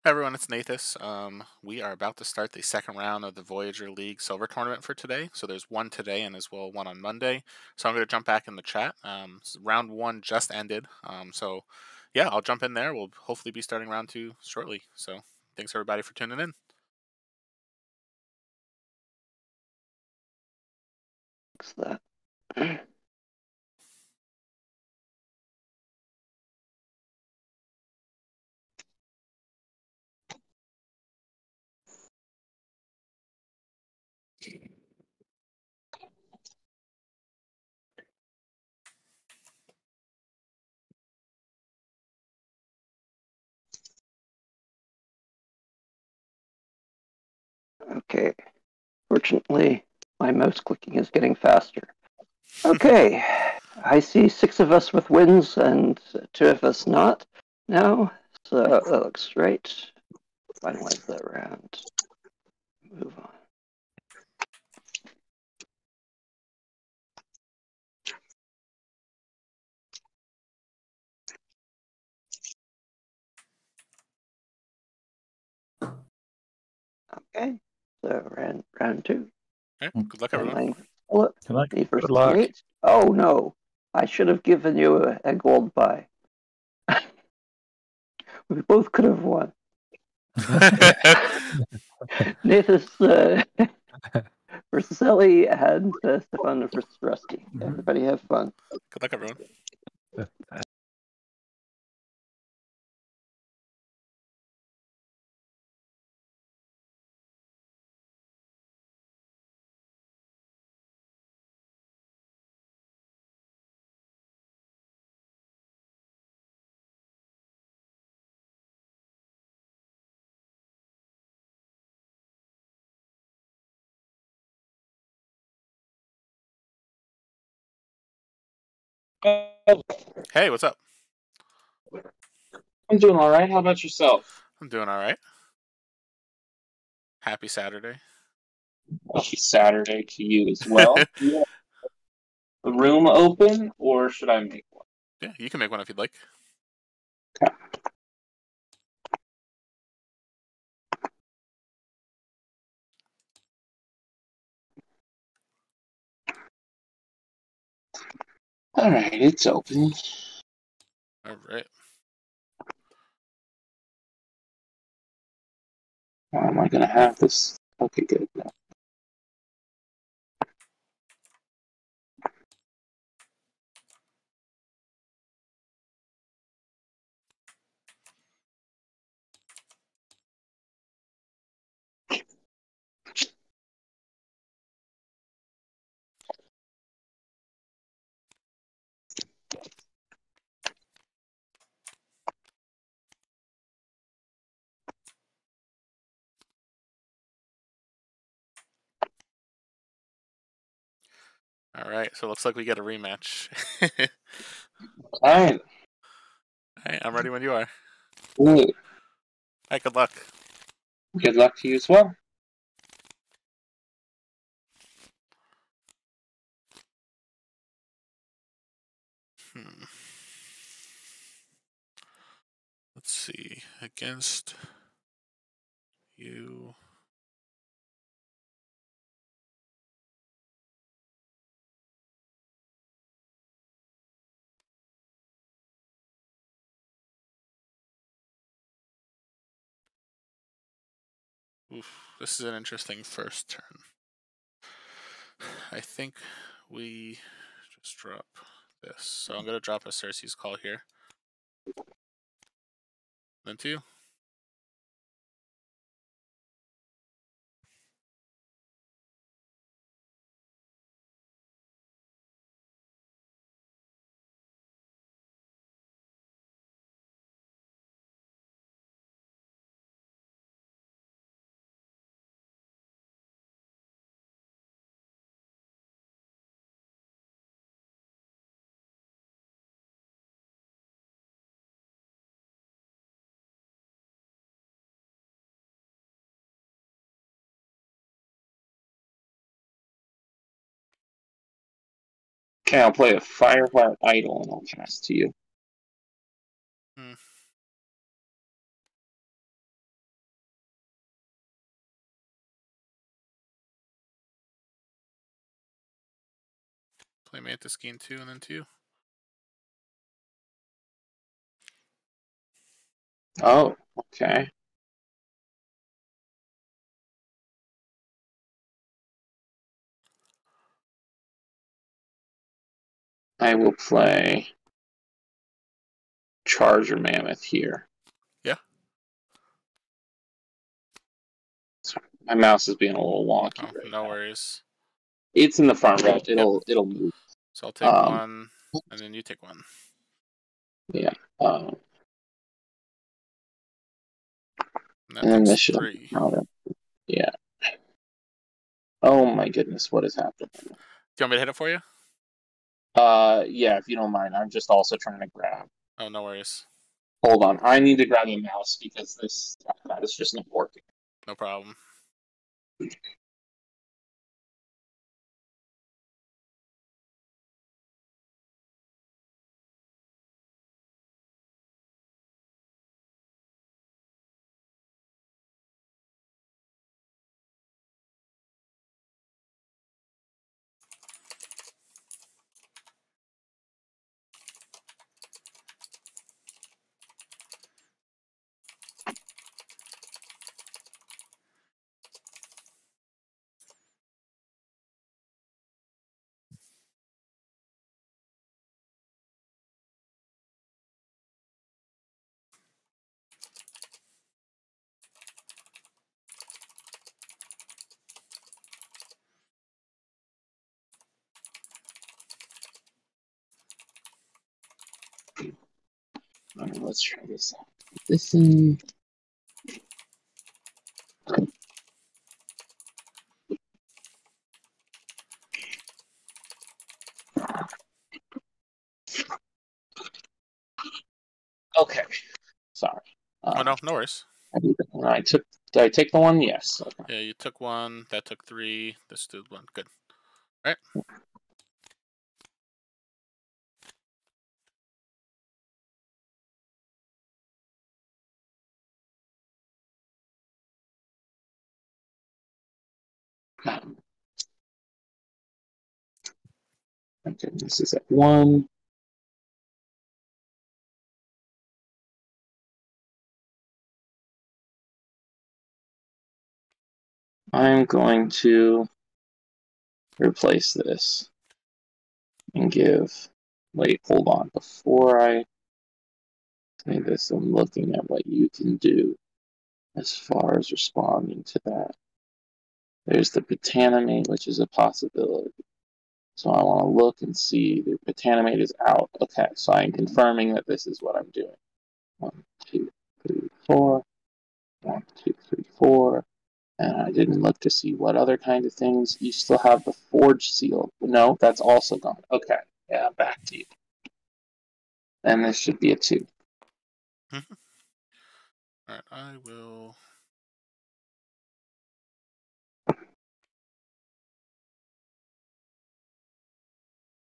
Everyone, it's Nathas. We are about to start the second round of the Voyageur League Silver Tournament for today. So there's one today and as well one on Monday. So I'm going to jump back in the chat. Round one just ended. So yeah, I'll jump in there. We'll hopefully be starting round two shortly. So thanks everybody for tuning in. Thanks that. Okay. Fortunately, my mouse clicking is getting faster. Okay. I see 6 of us with wins and 2 of us not now. So that looks right. Finalize that round. Move on. Okay. So round 2. Okay, good luck everyone. Good luck. Good luck. Oh no. I should have given you a gold buy. We both could have won. Nathas versus Ellie and Stefan versus Rusty. Everybody have fun. Good luck everyone. Hey, what's up? I'm doing all right. How about yourself? I'm doing all right. Happy Saturday. Happy Saturday to you as well. Yeah. The room open, or should I make one? Yeah, you can make one if you'd like. Okay. All right, it's open. All right. How am I going to have this? Okay, good. No. All right, so it looks like we get a rematch. All right. All right, I'm ready when you are. Ooh. All right, good luck. Good luck to you as well. Let's see. Against you. Oof, this is an interesting first turn. I think we just drop this. So I'm going to drop a Cersei's Call here. Then 2. Okay, I'll play a Fireheart Idol and I'll pass to you. Play NathasGaming 2 and then 2. Oh, okay. I will play Charger Mammoth here. Yeah. Sorry, my mouse is being a little wonky right No now. worries. It's in the front row. It'll move. So I'll take one, and then you take one. Yeah. And that and this takes should 3. Yeah. Oh my goodness, what is happening? Do you want me to hit it for you? Yeah, if you don't mind. I'm just also trying to grab. Oh, no worries. Hold on. I need to grab a mouse because that is just not working. No problem. All right, let's try this out. This in. Okay. Sorry. Oh, no worries. Did I take the one? Yes. Okay. Yeah, you took 1. That took 3. This did 1. Good. All right. Okay, this is at 1. I'm going to replace this and give. Wait, hold on. Before I say this, I'm looking at what you can do as far as responding to that. There's the Botanimate, which is a possibility. So I want to look and see the Botanimate is out. Okay, so I'm confirming that this is what I'm doing. 1, 2, 3, 4. 1, 2, 3, 4. And I didn't look to see what other kind of things. You still have the Forge seal. No, that's also gone. Okay, yeah, back to you. And this should be a 2. All right, I will.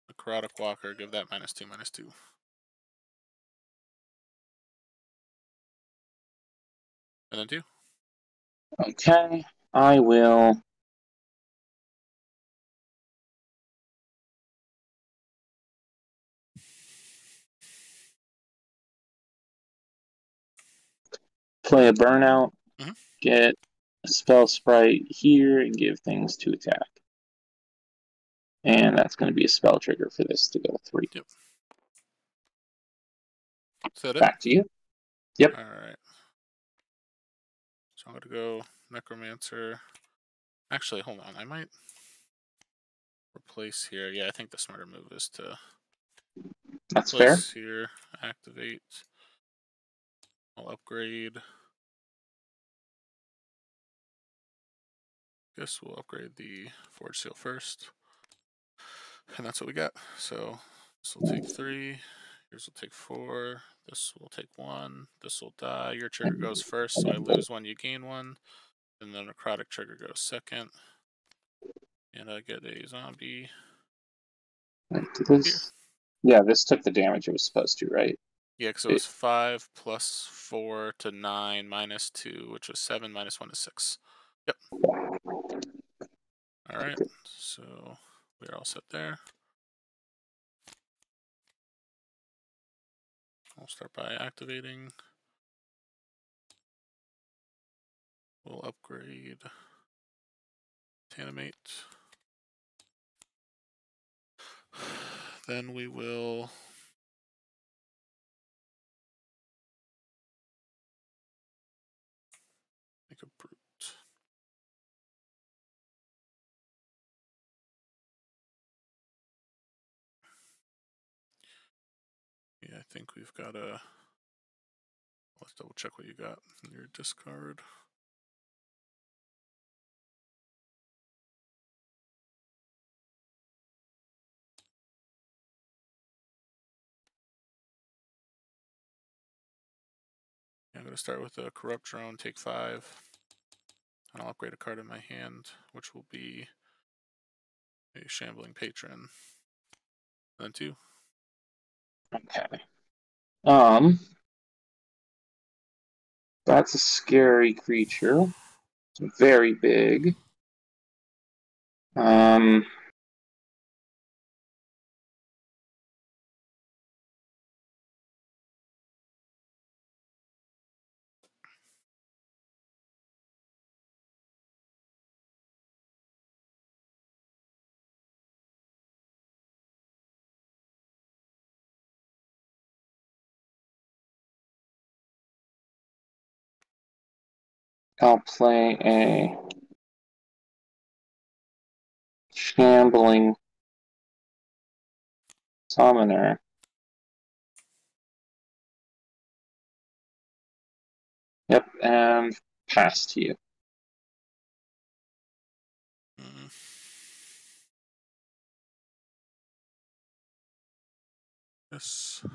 Necrotic Walker, give that -2, -2. And then 2. Okay, I will. Play a burnout, get a spell sprite here, and give things to attack. And that's going to be a spell trigger for this to go 3. Yep. Is that it? Back to you. Yep. All right. So I'm going to go Necromancer. Actually, hold on. I might replace here. Yeah, I think the smarter move is to That's fair. replace here, activate. I'll upgrade. Guess we'll upgrade the Forge Seal first. And that's what we got. So this will take 3. Yours will take 4. This will take 1. This will die. Your trigger goes first, so I lose 1, you gain 1. And the necrotic trigger goes second. And I get a zombie. This, yeah, this took the damage it was supposed to, right? Yeah, because it was 5 plus 4 to 9 minus 2, which was 7 minus 1 is 6. Yep. All right, so we're all set there. I'll start by activating. We'll upgrade animate. Then we will make a brute. Yeah, I think we've got a. Let's double check what you got in your discard. I'm going to start with a corrupt drone, take 5, and I'll upgrade a card in my hand, which will be a shambling patron. Then 2. Okay. That's a scary creature. It's very big. I'll play a shambling summoner. Yep, and pass to you. Yes.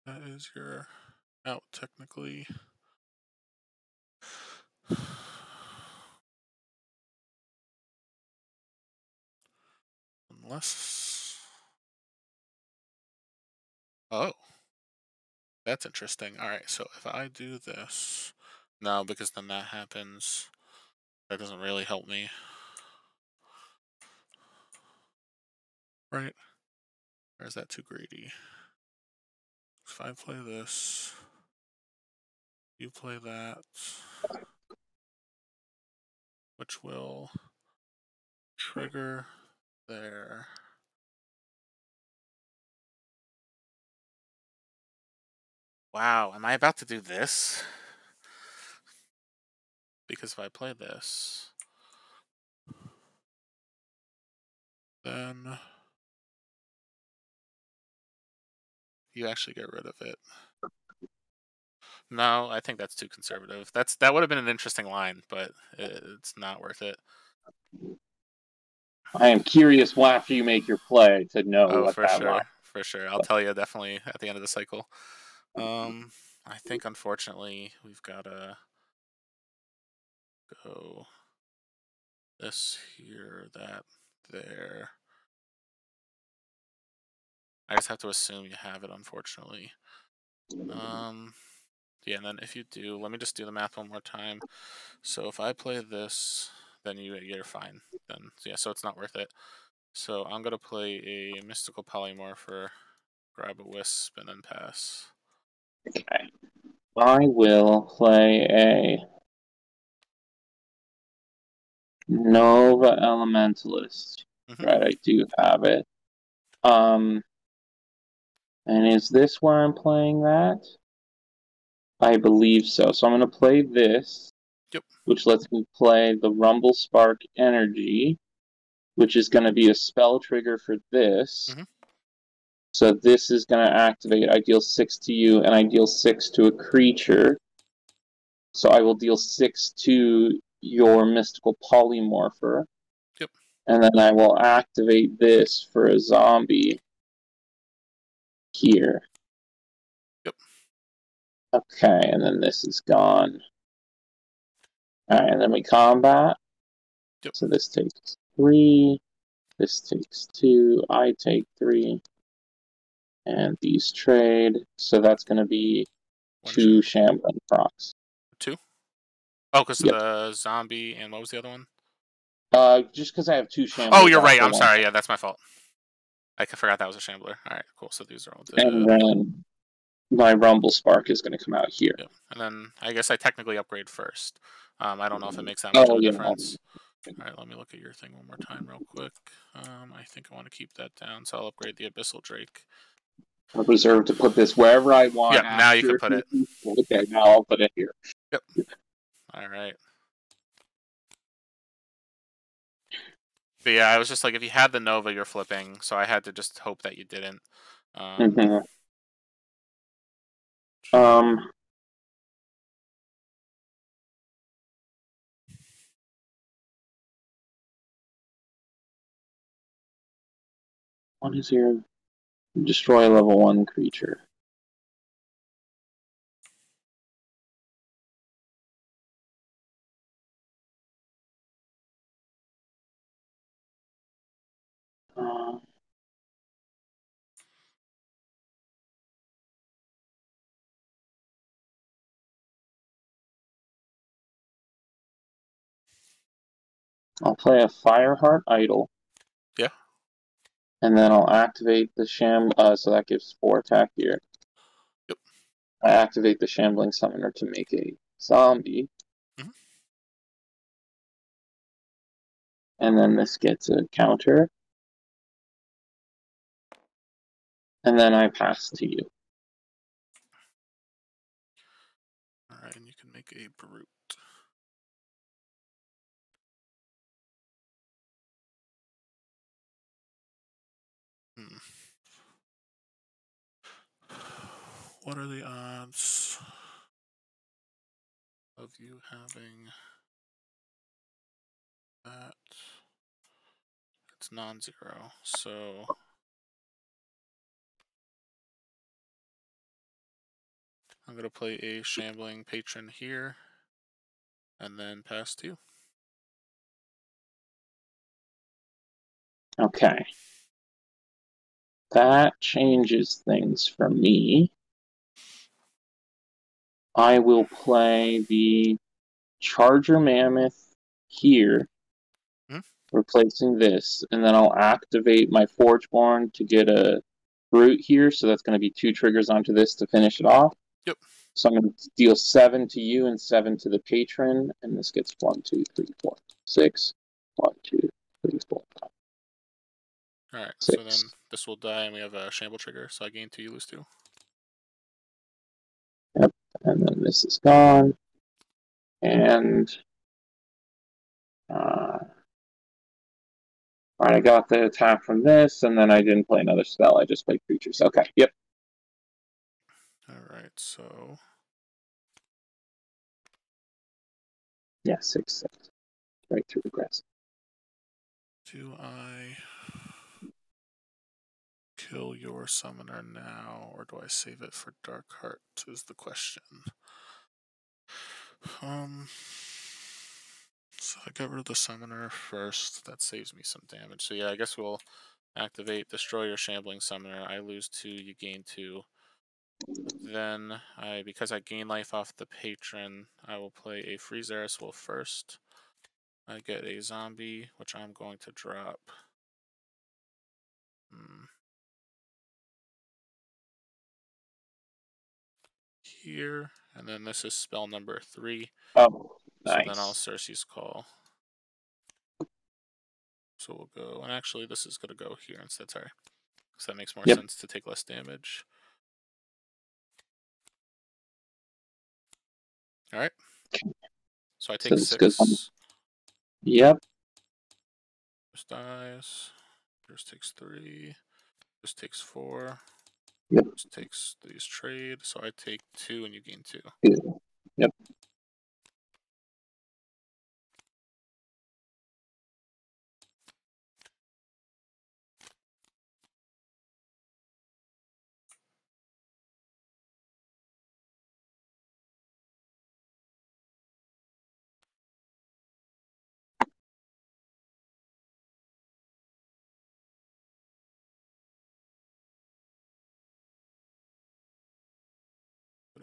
That is your out, technically. Unless. Oh. That's interesting. Alright, so if I do this. No, because then that happens. That doesn't really help me. Right? Or is that too greedy? If I play this. You play that. Which will trigger there. Wow, am I about to do this? Because if I play this, then you actually get rid of it. No, I think that's too conservative. That would have been an interesting line, but it's not worth it. I am curious after you make your play to know what for that sure, line. for sure. I'll tell you definitely at the end of the cycle. I think unfortunately we've got to go this here, that there. I just have to assume you have it, unfortunately. Yeah, and then if you do, let me just do the math one more time. So if I play this, then you're fine. Then yeah, so it's not worth it. So I'm gonna play a mystical polymorpher, grab a wisp, and then pass. Okay. I will play a Nova Elementalist. Right, I do have it. And is this where I'm playing that? I believe so. So I'm going to play this, Yep. which lets me play the Rumble Spark Energy, which is going to be a spell trigger for this. So this is going to activate. I deal 6 to you, and I deal 6 to a creature. So I will deal 6 to your Mystical Polymorpher. Yep. And then I will activate this for a zombie here. Yep. Okay, and then this is gone. Alright, and then we combat. Yep. So this takes 3. This takes 2. I take 3. And these trade. So that's going to be 2 shambling procs. 2? Oh, because Yep. of the zombie, and what was the other one? Just because I have 2 shamblers. Oh, you're right. I'm sorry. Yeah, that's my fault. I forgot that was a shambler. All right, cool. So these are all dead. And then my Rumble Spark is going to come out here. Yep. And then I guess I technically upgrade first. I don't know if it makes that much of a difference. All right, let me look at your thing one more time real quick. I think I want to keep that down, so I'll upgrade the Abyssal Drake. I'll reserve to put this wherever I want. Yep, now you can put it. Okay, now I'll put it here. Yep. All right. But yeah, I was just like, if you had the Nova, you're flipping, so I had to just hope that you didn't. What is your destroy level 1 creature? I'll play a Fireheart Idol. Yeah. And then I'll activate the so that gives 4 attack here. Yep. I activate the Shambling Summoner to make a zombie. Mm-hmm. And then this gets a counter. And then I pass to you. Alright, and you can make a Brute. What are the odds of you having that? It's non-zero, so I'm going to play a Shambling Patron here, and then pass to you. Okay. That changes things for me. I will play the Charger Mammoth here, replacing this, and then I'll activate my Forgeborn to get a Brute here, so that's going to be 2 triggers onto this to finish it off. Yep. So I'm going to deal 7 to you and 7 to the patron, and this gets 1, 2, 3, 4, 6. 1, 2, 3, 4, 5. Alright, 6. so then this will die, and we have a Shamble trigger, so I gain 2, you lose 2. Yep, and then this is gone. And alright, I got the attack from this, and then I didn't play another spell. I just played creatures. Okay, yep. Alright, so yeah, 6, 6. Right through the grass. Do I kill your summoner now, or do I save it for Darkheart, is the question. So I get rid of the summoner first. That saves me some damage. So yeah, I guess we'll activate Destroy Your Shambling Summoner. I lose 2, you gain 2. Then, because I gain life off the patron, I will play a Freeze Eris Wolf first. I get a zombie, which I'm going to drop. Here, and then this is spell number 3. Oh, nice. So then I'll Circe's Call. So we'll go, and actually this is going to go here instead, sorry. Because that makes more sense to take less damage. Alright. So I take 6. Yep. This dies. This takes 3. This takes 4. Yep. This takes these trade, so I take 2 and you gain 2. Yep.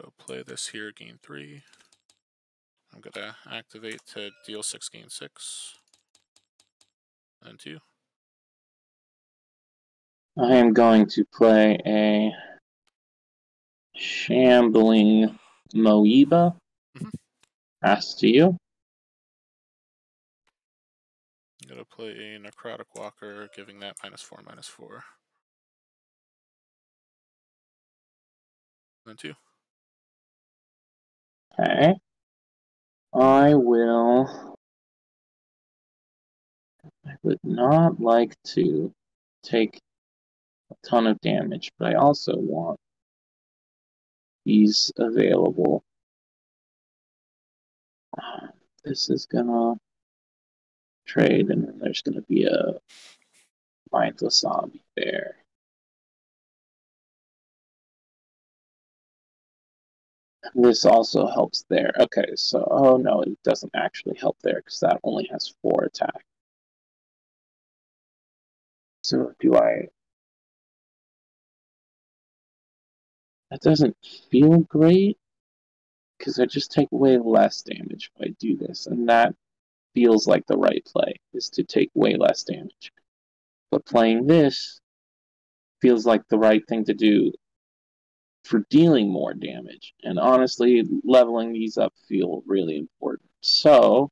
I'm going to play this here, gain 3. I'm going to activate to deal 6, gain 6. And 2. I am going to play a Shambling Moeba. Pass to you. I'm going to play a Necrotic Walker, giving that -4/-4. Then 2. Okay. I would not like to take a ton of damage, but I also want these available. This is gonna trade, and then there's gonna be a mindless zombie there. This also helps there. Okay, so, oh no, it doesn't actually help there because that only has 4 attack. So do I... That doesn't feel great because I just take way less damage if I do this, and that feels like the right play, is to take way less damage. But playing this feels like the right thing to do for dealing more damage. And honestly, leveling these up feel really important. So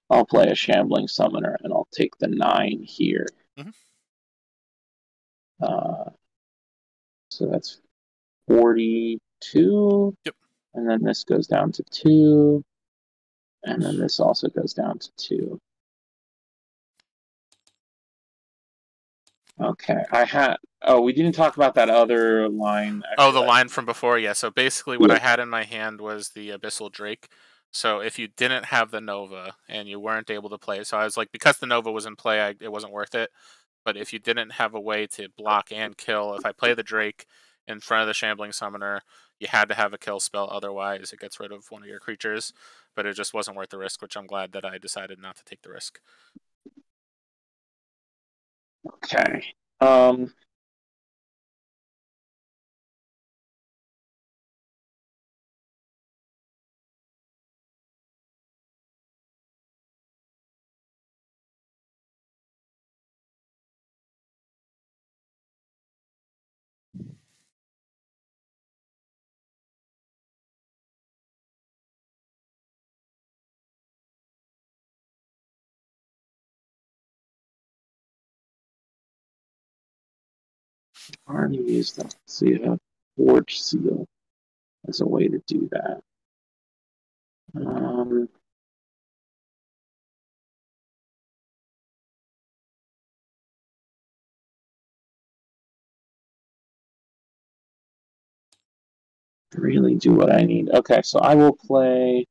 I'll play a Shambling Summoner, and I'll take the 9 here. So that's 42. Yep. And then this goes down to 2. And then this also goes down to 2. Okay, we didn't talk about that other line. Oh, the line from before, yeah. So basically what I had in my hand was the Abyssal Drake. So if you didn't have the Nova and you weren't able to play it, so I was like, because the Nova was in play, it wasn't worth it. But if you didn't have a way to block and kill, if I play the Drake in front of the Shambling Summoner, you had to have a kill spell, otherwise it gets rid of one of your creatures. But it just wasn't worth the risk, which I'm glad that I decided not to take the risk. Okay. I already used that. So you have Forge Seal as a way to do that. Really do what I need. Okay, so I will play...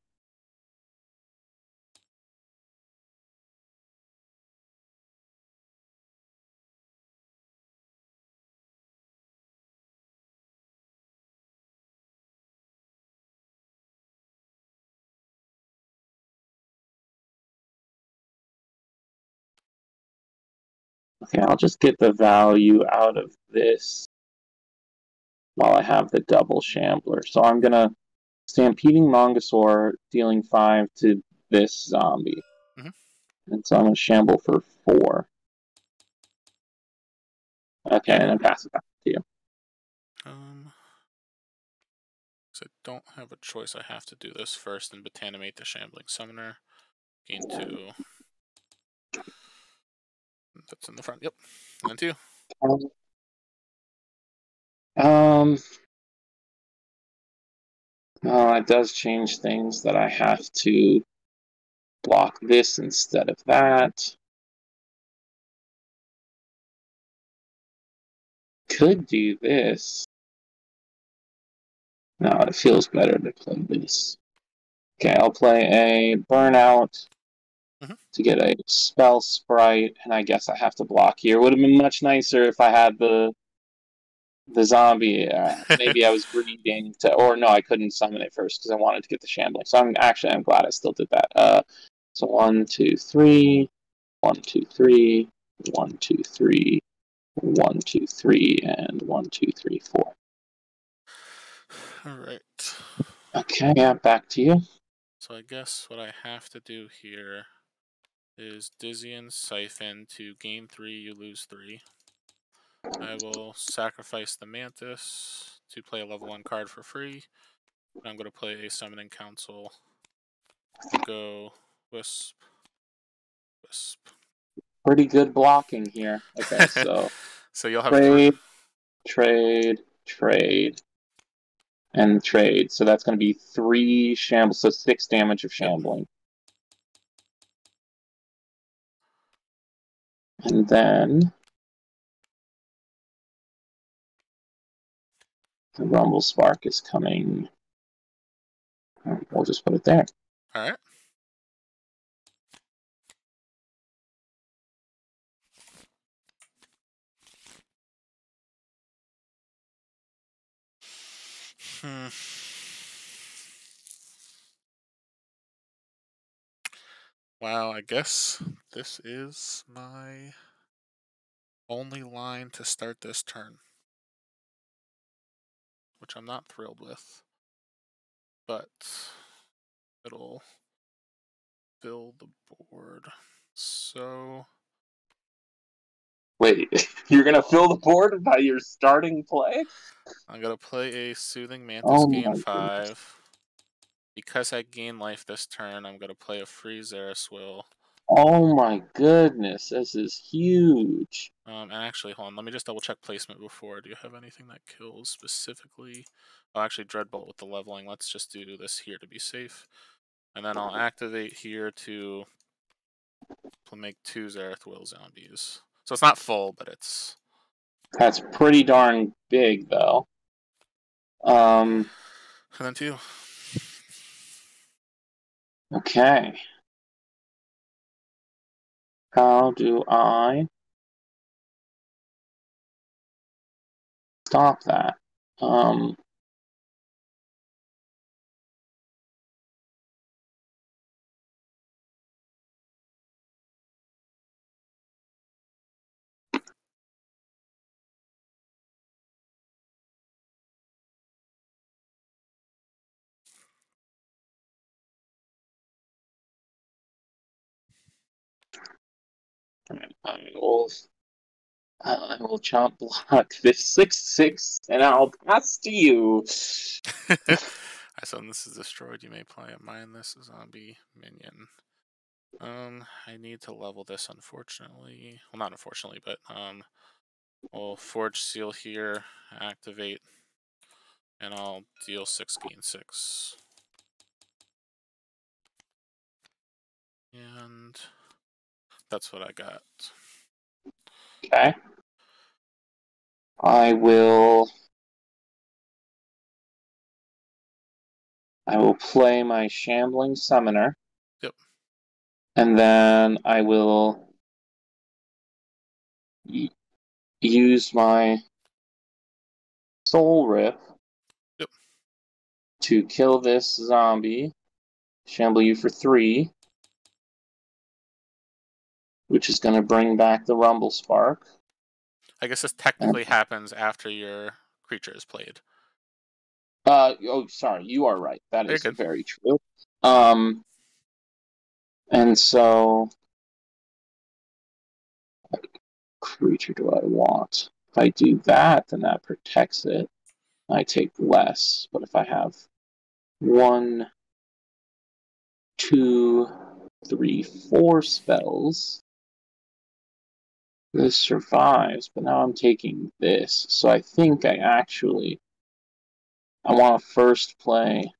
Okay, I'll just get the value out of this while I have the double Shambler. So I'm going to Stampeding Mongosaur, dealing 5 to this zombie. And so I'm going to Shamble for 4. Okay, and then pass it back to you. So I don't have a choice. I have to do this first and Botanimate the Shambling Summoner. Gain 2. That's in the front. Yep. And then 2. Well, it does change things that I have to block this instead of that. Could do this. No, it feels better to play this. Okay, I'll play a Burnout to get a Spell Sprite, and I guess I have to block here. Would have been much nicer if I had the zombie. Maybe I was greeding to, or no, I couldn't summon it first because I wanted to get the Shambling. So I'm glad I still did that. So 1, 2, 3, 1, 2, 3, 1, 2, 3, 1, 2, 3, and 1, 2, 3, 4. All right. Okay, yeah, back to you. So I guess what I have to do here is Dizzy and Siphon to gain 3, you lose 3. I will sacrifice the Mantis to play a level 1 card for free. I'm going to play a Summoning Council. We'll go Wisp, Wisp. Pretty good blocking here. Okay, so So you'll have trade, trade, trade, and trade. So that's going to be 3 shambles, so 6 damage of shambling. Yep. And then the Rumble Spark is coming. We'll just put it there. All right. Wow, I guess this is my only line to start this turn, which I'm not thrilled with, but it'll fill the board. So wait, you're gonna fill the board by your starting play? I'm gonna play a Soothing Mantis, Oh gain my 5. goodness. Because I gain life this turn, I'm gonna play a free Xeris Will. Oh my goodness, this is huge. And actually, hold on, let me just double check placement before. Do you have anything that kills specifically? Oh, actually, Dreadbolt with the leveling. Let's just do this here to be safe. And then I'll activate here to make 2 Xerath Will zombies. So it's not full, but it's... That's pretty darn big, though. And then 2. Okay. How do I stop that? I will chomp block this 6/6, and I'll pass to you. So when this is destroyed, you may play a mindless zombie minion. I need to level this, unfortunately. Well, not unfortunately, but we'll Forge Seal here, activate, and I'll deal 6, gain 6. And that's what I got. Okay. I will play my Shambling Summoner. Yep. And then I will use my Soul Rip. Yep. To kill this zombie. Shamble you for 3. Which is going to bring back the Rumble Spark. I guess this technically happens after your creature is played. Oh, sorry, you are right. That is very true. And so, what creature do I want? If I do that, then that protects it. I take less. But if I have 1, 2, 3, 4 spells, this survives. But now I'm taking this. So I think I want to first play.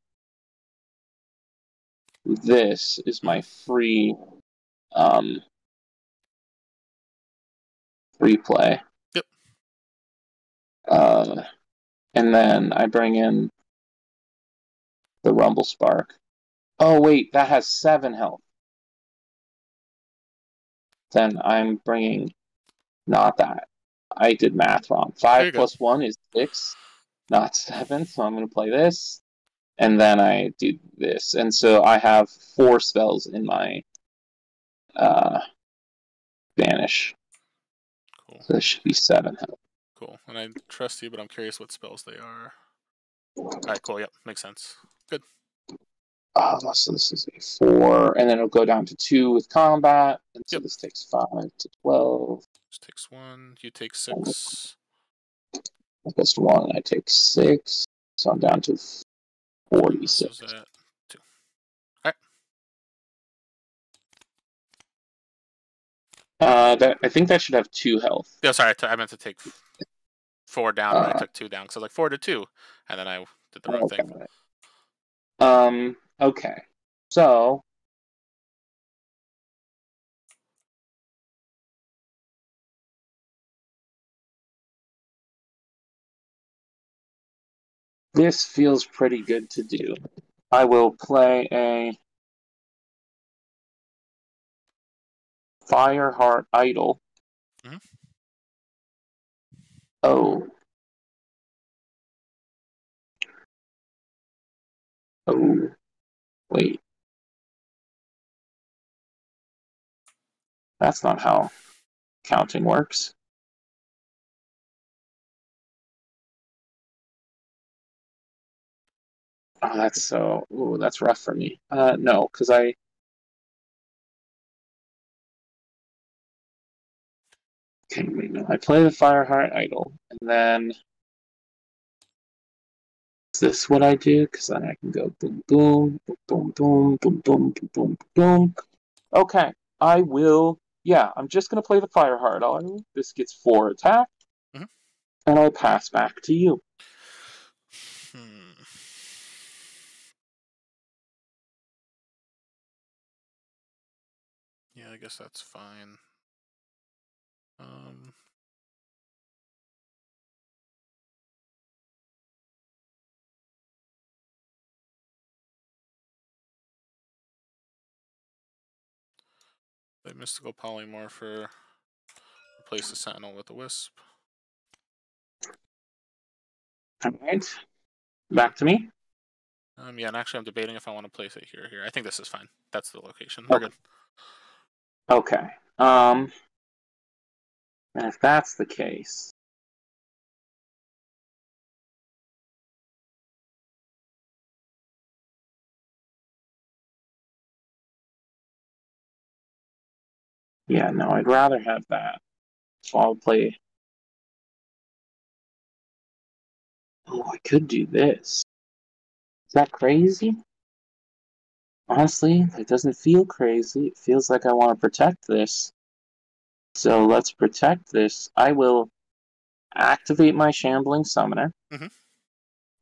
This is my free play. Yep. And then I bring in the Rumble Spark. Oh wait, that has 7 health. Then I'm bringing not that. I did math wrong. 5 plus 1 is 6, not 7. So I'm going to play this, and then I do this, and so I have 4 spells in my Vanish. Cool. So this should be 7 health. Cool. And I trust you, but I'm curious what spells they are. Alright, cool. Yep, makes sense. Good. So this is a 4, and then it'll go down to 2 with combat, and so Yep. this takes 5 to 12. This takes 1. You take 6. Plus 1, I take 6, so I'm down to This 46. is at 2. All right. I think that should have 2 health. Yeah, sorry, I meant to take 4 down, but I took 2 down. So like 4 to 2, and then I did the wrong thing. Okay. So this feels pretty good to do. I will play a Fireheart Idol. Mm-hmm. Oh. Oh. Wait. That's not how counting works. Oh, that's so... Ooh, that's rough for me. No, because I... Okay, wait, no. I play the Fireheart Idol, and then... Is this what I do? Because then I can go boom, boom, boom, boom, boom, boom, boom, boom, boom. Okay, I will... Yeah, I'm just going to play the Fireheart Idol. This gets 4 attack, and I pass back to you. Yeah, I guess that's fine. The mystical polymorpher. Replace the sentinel with the wisp. Alright. Back to me. Yeah, and actually I'm debating if I want to place it here or here. I think this is fine. That's the location. We're good. Okay. And if that's the case... Yeah, no, I'd rather have that. So I'll play... Oh, I could do this. Is that crazy? Honestly, it doesn't feel crazy. It feels like I want to protect this. So let's protect this. I will activate my Shambling Summoner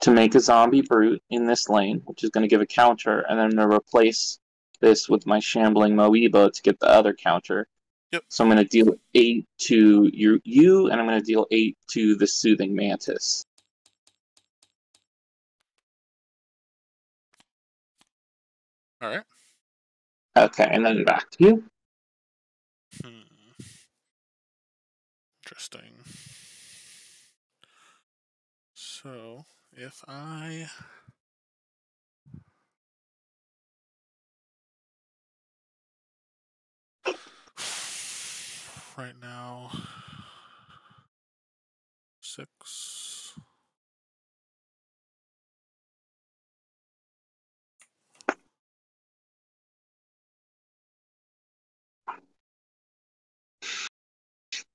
to make a Zombie Brute in this lane, which is going to give a counter, and then I'm going to replace this with my Shambling Moeba to get the other counter. Yep. So I'm going to deal 8 to you, and I'm going to deal 8 to the Soothing Mantis. Alright. Okay, and then back to you. Interesting. So, if I... Right now... 6...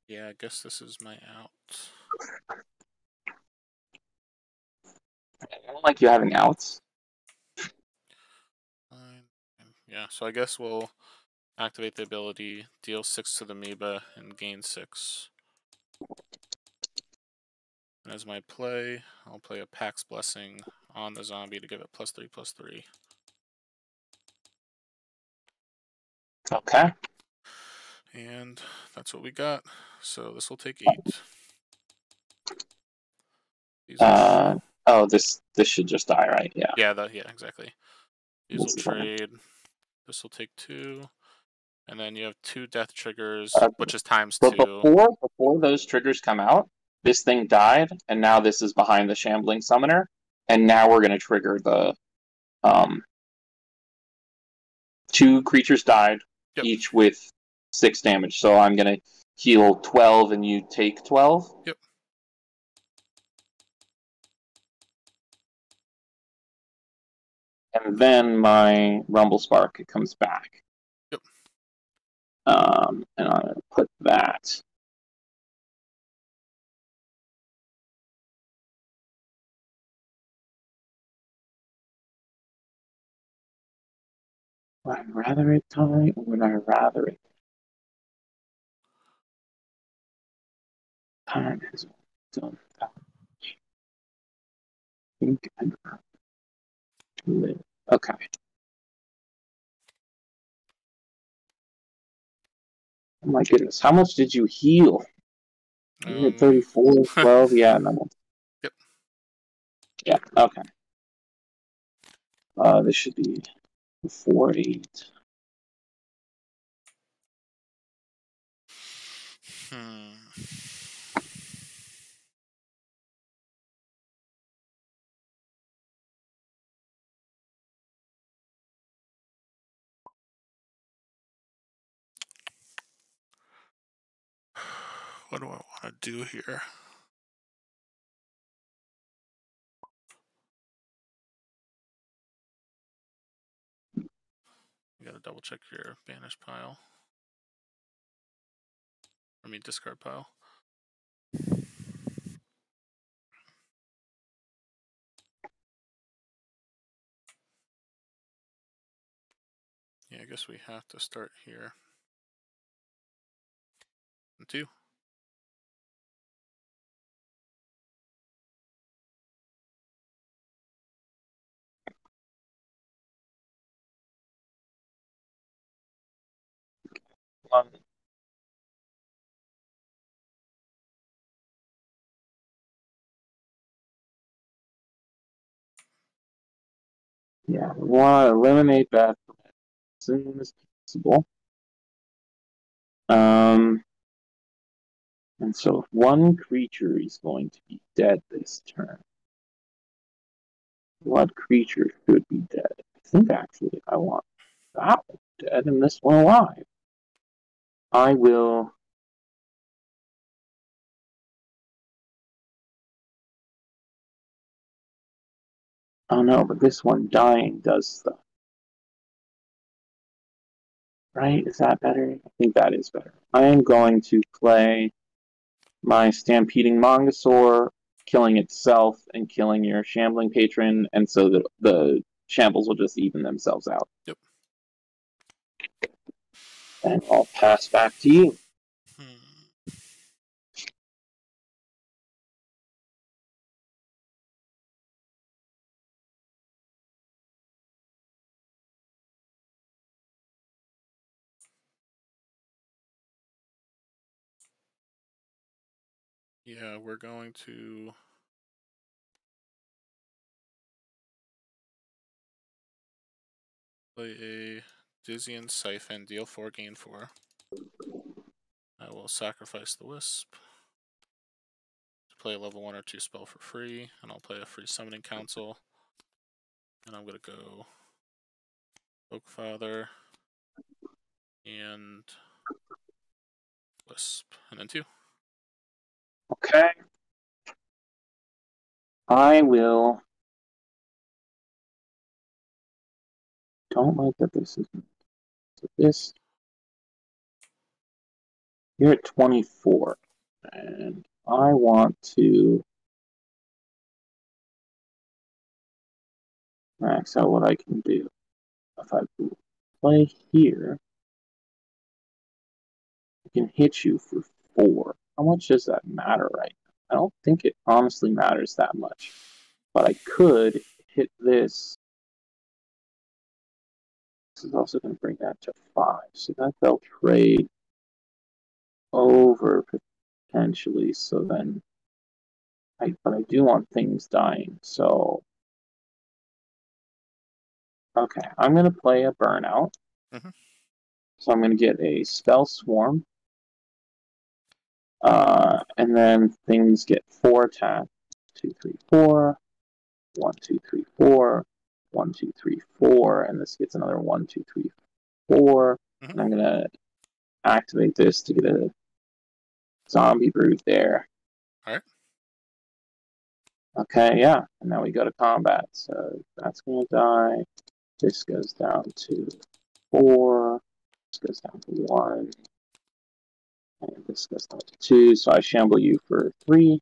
Yeah, I guess this is my out. I don't like you having outs. Fine. Yeah, so I guess we'll activate the ability, deal 6 to the amoeba, and gain 6. And as my play, I'll play a Pax Blessing on the zombie to give it +3/+3. Okay. And that's what we got. So this will take 8. Oh, this should just die, right? Yeah. Yeah, exactly. These will trade. This will take 2. And then you have 2 death triggers, which is ×2. But before those triggers come out, this thing died, and now this is behind the Shambling Summoner, and now we're going to trigger the 2 creatures died, each with 6 damage. So I'm going to heal 12, and you take 12. Yep. and then my Rumble Spark comes back. Yep. And I'm going to put that. Would I rather it die, or would I rather it time has done that? I think I'd rather live. Okay. Oh my goodness, how much did you heal? You hit 34, 12, yeah, no. Yep. Yeah, okay. This should be 4, 8. What do I want to do here? You gotta double check your banish pile. I mean, discard pile. Yeah, I guess we have to start here. And 2. Yeah, we want to eliminate that as soon as possible. And so if one creature is going to be dead this turn, what creature should be dead? I think actually I want that one dead and this one alive. I will. Oh no, but this one dying does stuff. Right? Is that better? I think that is better. I am going to play my Stampeding Mongosaur, killing itself and killing your Shambling Patron, and so the shambles will just even themselves out. Yep. And I'll pass back to you. Yeah, we're going to play a Dizzy Siphon, deal 4, gain 4. I will sacrifice the Wisp to play a level 1 or 2 spell for free, and I'll play a free Summoning Council. And I'm going to go Oakfather and Wisp, and then 2. Okay. I will. Don't like that this is. So this. You're at 24. And I want to max out what I can do. If I play here, I can hit you for 4. How much does that matter right now? I don't think it honestly matters that much. But I could hit this. This is also going to bring that to 5. So that they'll trade over potentially. So then, but I do want things dying. So, okay, I'm going to play a Burnout. So I'm going to get a Spell Swarm. And then things get 4 attack. 2, 3, 4. 1, 2, 3, 4. 1, 2, 3, 4. And this gets another 1, 2, 3, 4. And I'm going to activate this to get a Zombie Brood there. Alright. Okay, yeah. And now we go to combat. So that's going to die. This goes down to 4. This goes down to 1. And this goes down to 2. So I shamble you for 3.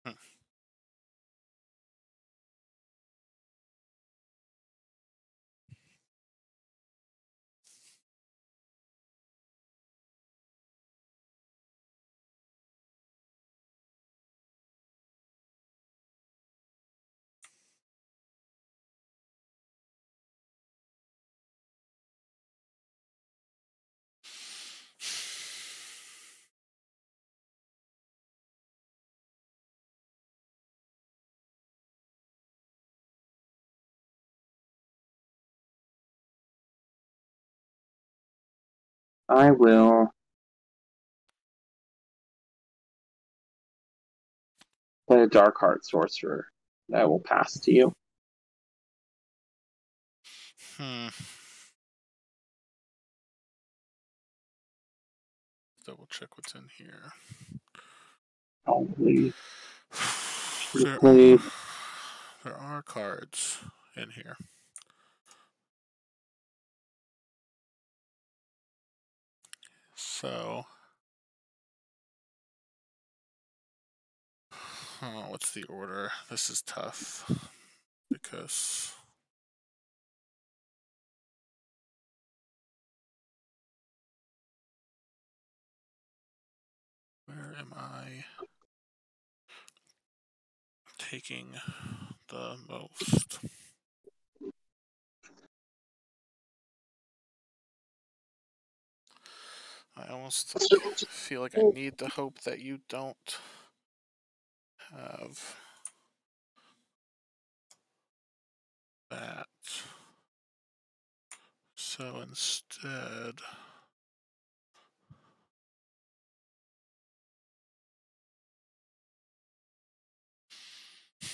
Hmm. I will play a Dark Heart Sorcerer that will pass to you. Double check what's in here. Probably. There are cards in here. So, what's the order? This is tough because where am I taking the most? I almost feel like I need to hope that you don't have that. So instead, I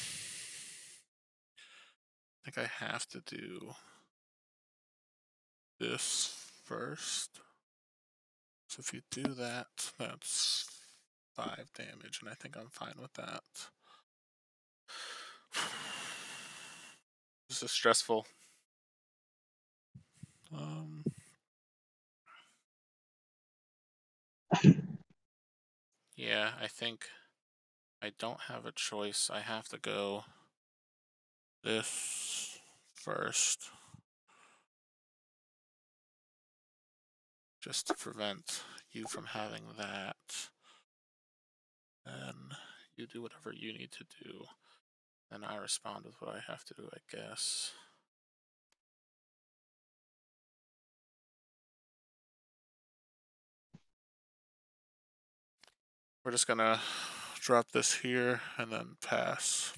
think I have to do this first. So if you do that, that's 5 damage, and I think I'm fine with that. This is stressful. Yeah, I think I don't have a choice. I have to go this first. Just to prevent you from having that. Then you do whatever you need to do. And I respond with what I have to do, I guess. We're just gonna drop this here and then pass.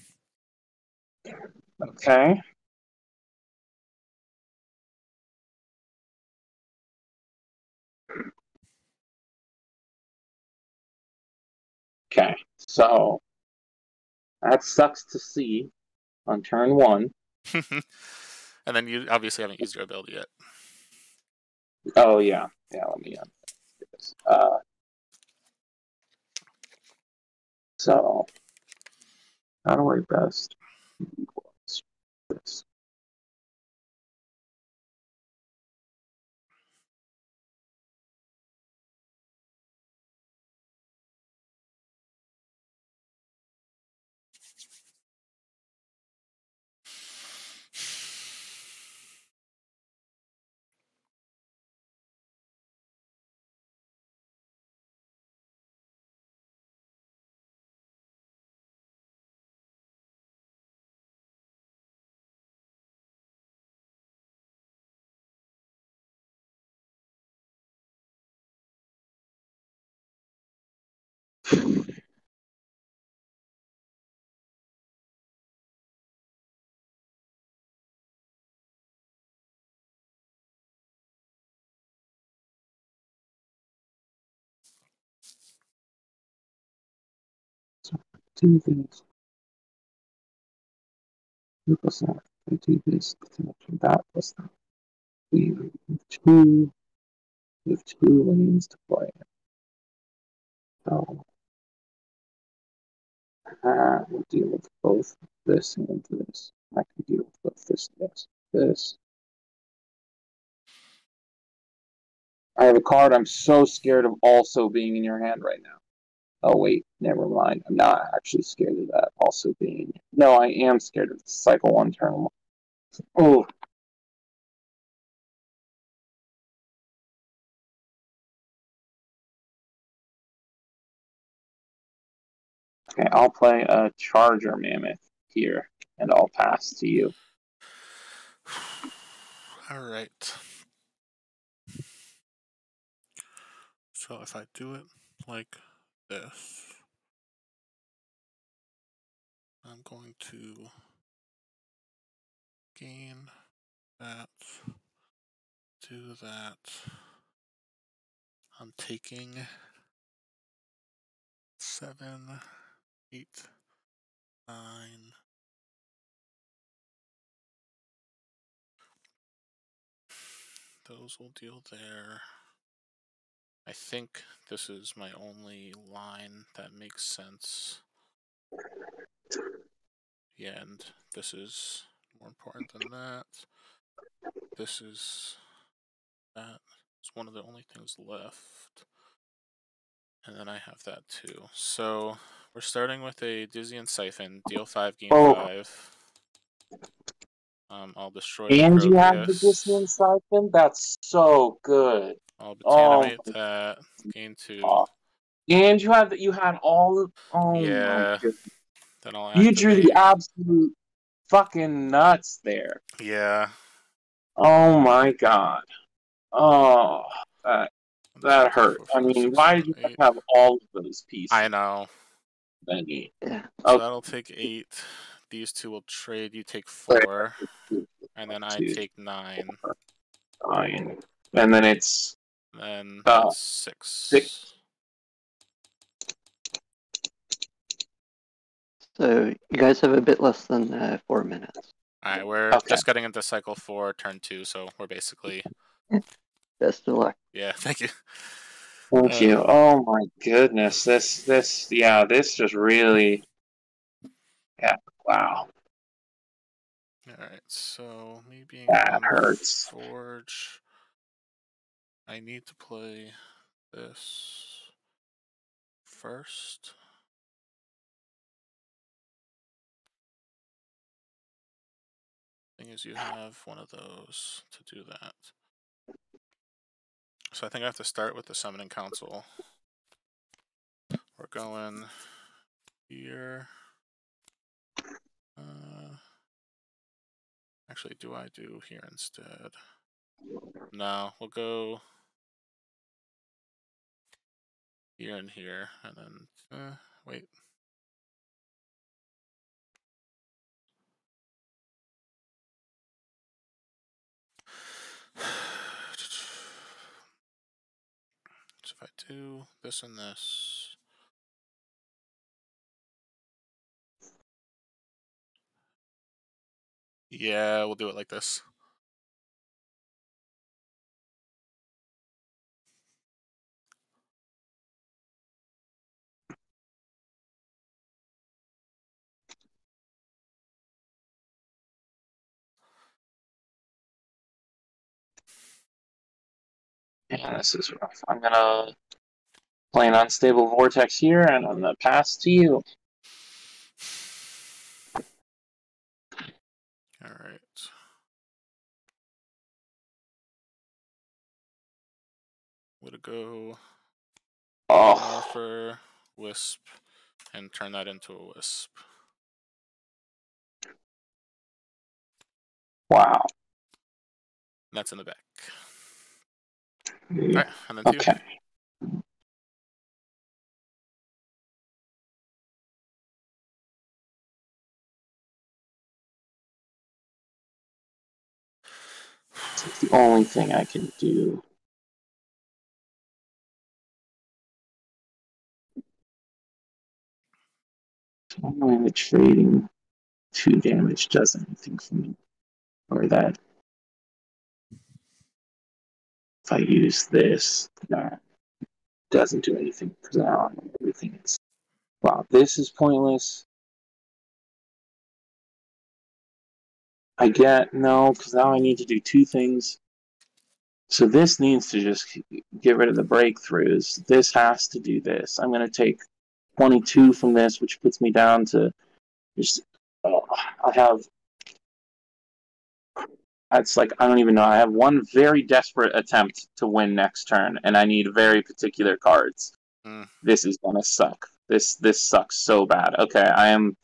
Okay. Okay, so that sucks to see on turn 1. And then you obviously haven't used your ability yet. Oh, yeah. Yeah, let me do this. So, how do I best equalize this? Do this. Do this. I do this. That plus that. We have two lanes to play. So we'll deal with both this and this. I can deal with both this. I have a card I'm so scared of also being in your hand right now. Oh, wait, never mind. I'm not actually scared of that also being. No, I am scared of the cycle 1 turn 1. Oh. Okay, I'll play a Charger Mammoth here, and I'll pass to you. All right. So if I do it like this, I'm going to gain that, do that. I'm taking 7, 8, 9. Those will deal there. I think this is my only line that makes sense. Yeah, and this is more important than that. This is that. It's one of the only things left. And then I have that too. So we're starting with a Dizzy Siphon, deal 5, gain 5. I'll destroy the And you have the Cropius. Disney Siphon? That's so good. I'll Oh, Botanimate that, gain 2. and you had all of. Oh my Yeah. goodness. Then I'll You drew the activate. absolute fucking nuts there. Yeah. Oh my god. Oh, that 1, 2, 3, hurt. 4, I 5, mean, 6, why 7, did you 8. have all of those pieces? I know. Benny? Yeah. So Okay. that'll take 8. These two will trade. You take 4. And then I take 9. 9. And then it's Then that's 6. So you guys have a bit less than 4 minutes. Alright, we're just getting into cycle 4, turn 2, so we're basically. Best of luck. Yeah, thank you. Thank you. Oh my goodness. This just really. Yeah, wow. Alright, so me being That on hurts. Forge, I need to play this first. Thing is, you have one of those to do that. So I think I have to start with the Summoning Council. We're going here. Actually, do I do here instead? No, we'll go here and here, and then, wait. So if I do this and this. Yeah, we'll do it like this. Yeah, this is rough. I'm gonna play an Unstable Vortex here, and I'm gonna pass to you. Alright. I'm gonna go Morpher, Wisp, and turn that into a Wisp. Wow. And that's in the back. Yeah. Alright, and then 2. Okay. It's the only thing I can do. I don't know if trading 2 damage does anything for me. Or that. if I use this, that doesn't do anything because now everything is. Wow, this is pointless. I get no, because now I need to do two things. So this needs to just get rid of the breakthroughs. This has to do this. I'm going to take 22 from this, which puts me down to just. I have. It's like I don't even know. I have one very desperate attempt to win next turn, and I need very particular cards. This is gonna suck. This sucks so bad. Okay, I'm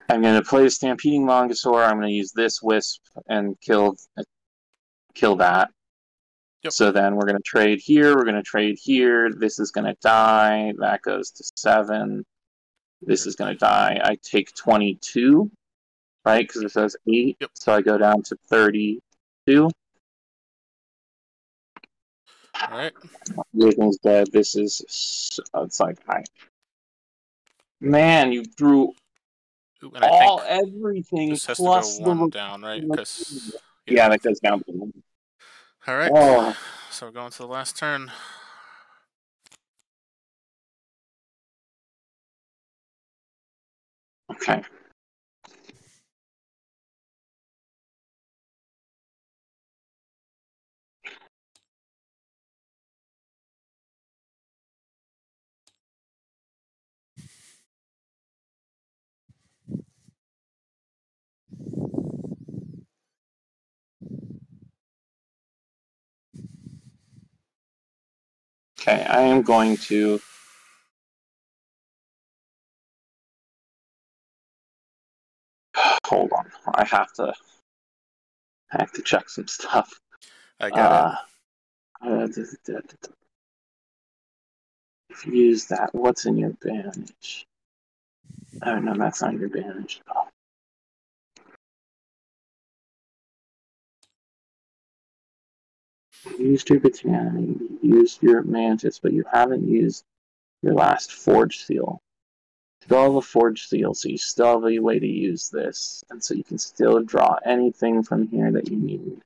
gonna play the Stampeding Longosaur. I'm gonna use this Wisp and kill that. Yep. So then we're gonna trade here. We're gonna trade here. This is gonna die. That goes to 7. This is gonna die. I take 22, right? Because it says 8. Yep. So I go down to 32. All right. Everything's dead. This is. It's like man, you threw And I think everything this has to go plus one the. down, right? Because Yeah, that goes down. All right. Oh. So we're going to the last turn. Okay. Okay, I am going to. Hold on, I have to check some stuff. I get it. If you use that, what's in your advantage? Oh no, that's not your advantage. Oh. You used your Botany, you used your Mantis, but you haven't used your last Forge Seal. Still have a Forge Seal, so you still have a way to use this, and so you can still draw anything from here that you need.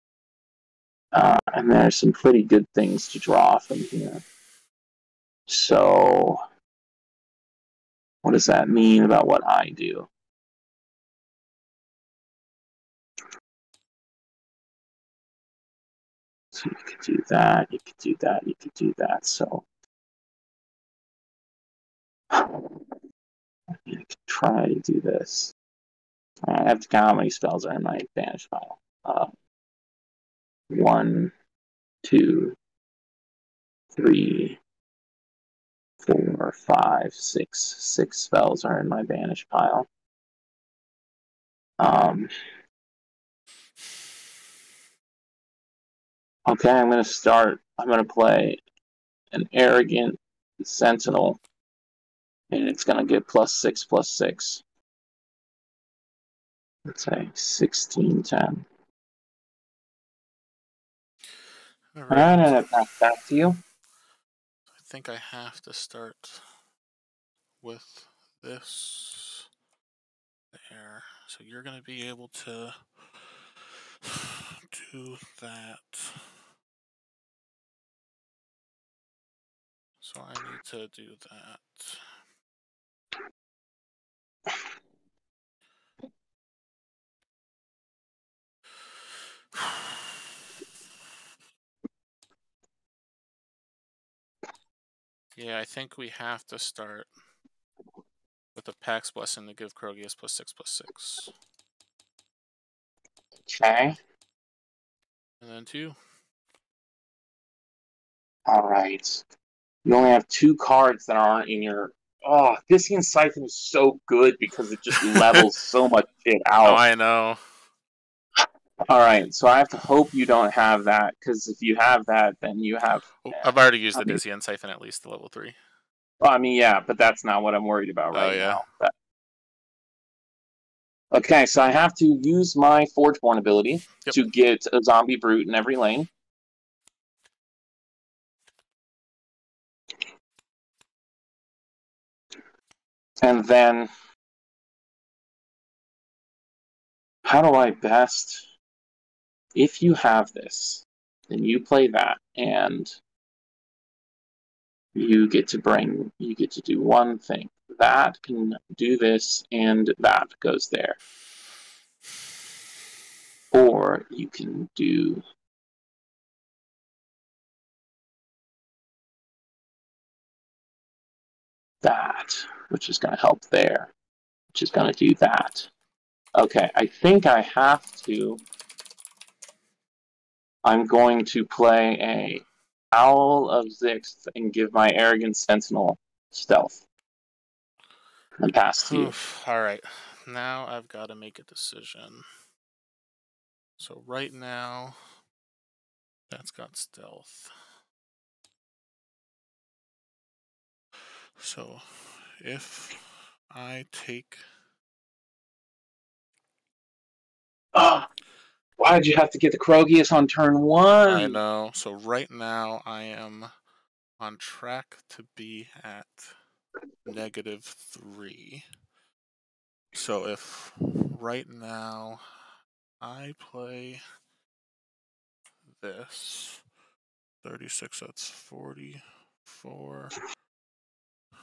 And there's some pretty good things to draw from here. So, what does that mean about what I do? So you could do that, you could do that, you could do that. So I could try to do this. I have to count how many spells are in my advantage pile. 1, 2, 3, 4, 5, 6. 6 spells are in my banish pile. Okay, I'm going to start. I'm going to play an Arrogant Sentinel, and it's going to get +6/+6. Let's say 16, 10. All All right. right, and back to you. I think I have to start with this there. So you're going to be able to do that. So I need to do that. Yeah, I think we have to start with the Pax Blessing to give Krogius +6/+6. Okay. And then 2. All right. You only have 2 cards that aren't in your. Oh, Discian Siphon is so good because it just levels so much shit Oh, out. I know. All right, so I have to hope you don't have that, because if you have that, then you have. I've already used the Discian Siphon at least to level 3. Well, I mean, yeah, but that's not what I'm worried about right now. Okay, so I have to use my Forgeborn ability to get a zombie brute in every lane. And then, how do I best, if you have this, then you play that, and you get to do one thing. That can do this, and that goes there. Or you can do that, which is going to help there, which is going to do that. Okay, I think I have to. I'm going to play a Owl of Zixth and give my Arrogant Sentinel stealth. And pass to you. All right. Now I've got to make a decision. So right now, that's got stealth. So if I take... Oh, why did you have to get the Krogius on turn 1? I know. So right now I am on track to be at -3. So if right now I play this 36, that's 44.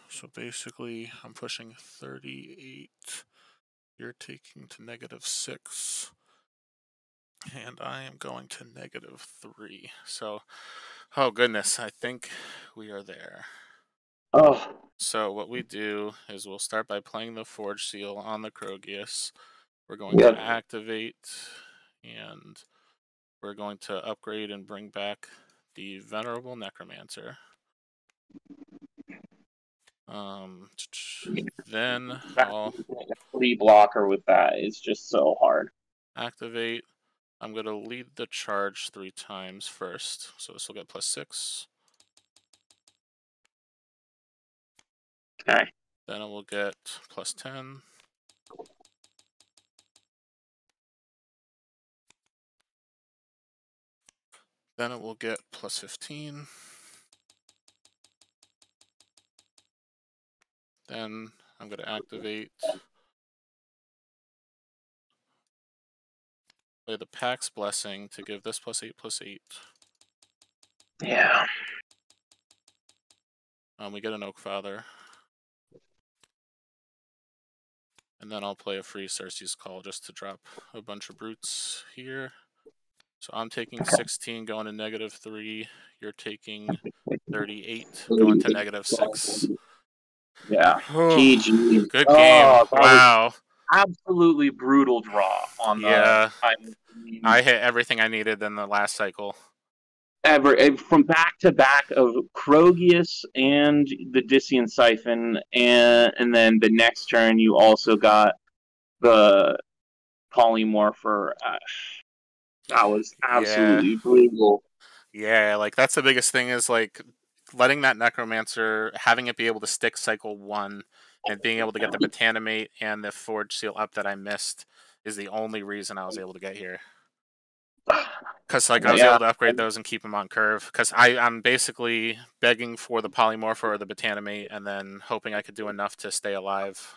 So basically I'm pushing 38. You're taking to -6. And I am going to -3. So, oh goodness, I think we are there. Oh. So what we do is we'll start by playing the Forge Seal on the Krogius. We're going to activate, and we're going to upgrade and bring back the Venerable Necromancer. Then I'll flea blocker with that is just so hard. Activate. I'm going to lead the charge 3 times first. So this will get +6. Okay. Then it will get +10. Then it will get +15. Then I'm going to activate. Play the Pax Blessing to give this +8/+8. Yeah. We get an Oak Father. And then I'll play a free Cersei's Call just to drop a bunch of brutes here. So I'm taking 16, going to -3. You're taking 38, going to -6. Yeah. GG. Good game. Wow. Absolutely brutal draw on Yeah. the. I hit everything I needed in the last cycle. From back to back of Krogius and the Dissian Siphon, and then the next turn you also got the Polymorpher. That was absolutely brutal. Yeah, like that's the biggest thing is like letting that Necromancer, having it be able to stick cycle 1, and being able to get the Botanimate and the Forge Seal up that I missed is the only reason I was able to get here. Because like I was able to upgrade those and keep them on curve. Because I'm basically begging for the Polymorpher or the Botanimate, and then hoping I could do enough to stay alive.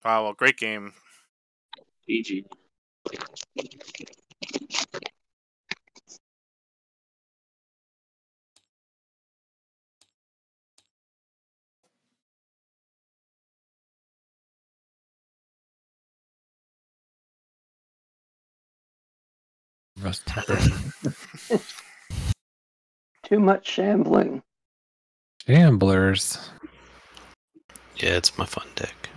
Wow, well, great game. GG. Too much shambling. Shamblers. Yeah, it's my fun deck.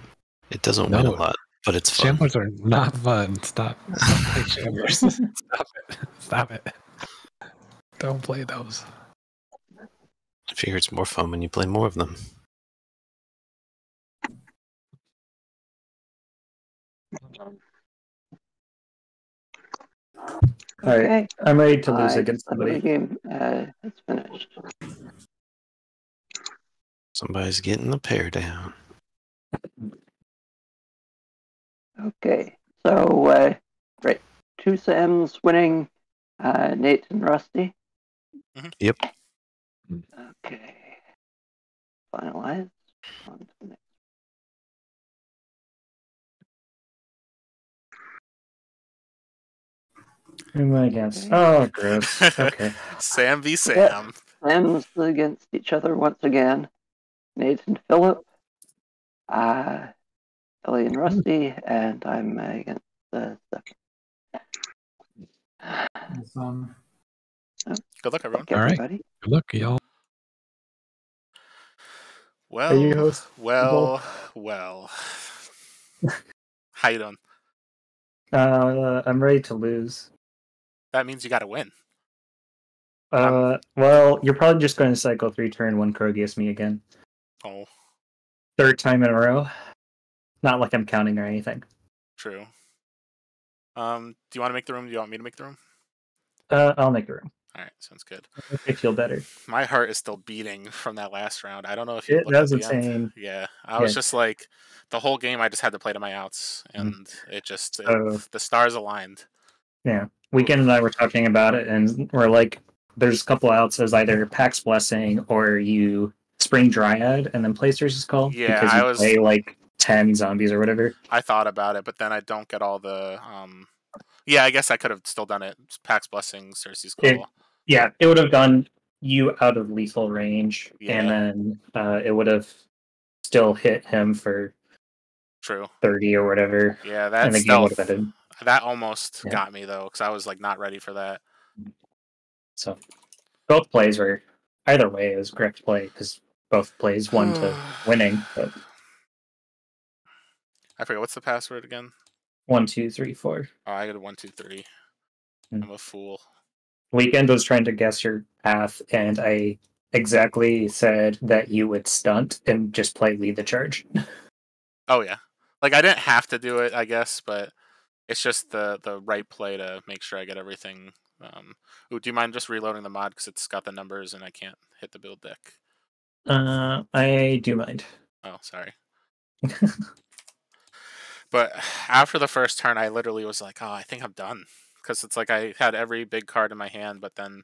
It doesn't win a lot, but it's fun. Shamblers are not fun. Stop playing Shamblers. Stop it. Stop it. Don't play those. I figure it's more fun when you play more of them. Okay. I'm ready to lose against The somebody. game it's finished. Somebody's getting the pair down. Okay, so right, 2 Sams winning, Nate and Rusty. Yep. Okay, finalize. On to the next. Who am I against? Oh, gross. Okay. Sam v. Yeah. Sam. Sam's against each other once again. Nathan, Philip, Ellie and Rusty, and I'm against Stefan. Good luck, everyone. All right, everybody. Good luck, y'all. Are you Well, host? well. How you doing? I'm ready to lose. That means you got to win. Well, you're probably just going to cycle 3 turn 1 Krogius me again. Oh, 3rd time in a row. Not like I'm counting or anything. true. Do you want to make the room? Do you want me to make the room? I'll make the room. All right, sounds good. I feel better. My heart is still beating from that last round. I don't know if you looked That at was the insane. end. Yeah, I was just like, the whole game I just had to play to my outs, and it just the stars aligned. Yeah, Weekend and I were talking about it, and we're like, there's a couple outs as either Pax Blessing or you Spring Dryad and then play Cersei's Call because you play like 10 zombies or whatever. I thought about it, but then I don't get all the yeah, I guess I could have still done it. Pax Blessing, Cersei's Call. It would have gone you out of lethal range, Yeah. and then it would have still hit him for True 30 or whatever. Yeah, that and the stealth, game would have ended. That almost got me though, because I was like not ready for that. So both plays were either way. It was a correct play because both plays won to winning. But I forget what's the password again. 1, 2, 3, 4. Oh, I got a 1, 2, 3. I'm a fool. Weekend was trying to guess your path, and I exactly said that you would stunt and just play lead the charge. Oh yeah, like I didn't have to do it, I guess, but it's just the right play to make sure I get everything. Ooh, do you mind just reloading the mod because it's got the numbers and I can't hit the build deck? I do mind. Oh, sorry. But after the first turn, I literally was like, oh, I think I'm done. Because it's like I had every big card in my hand, but then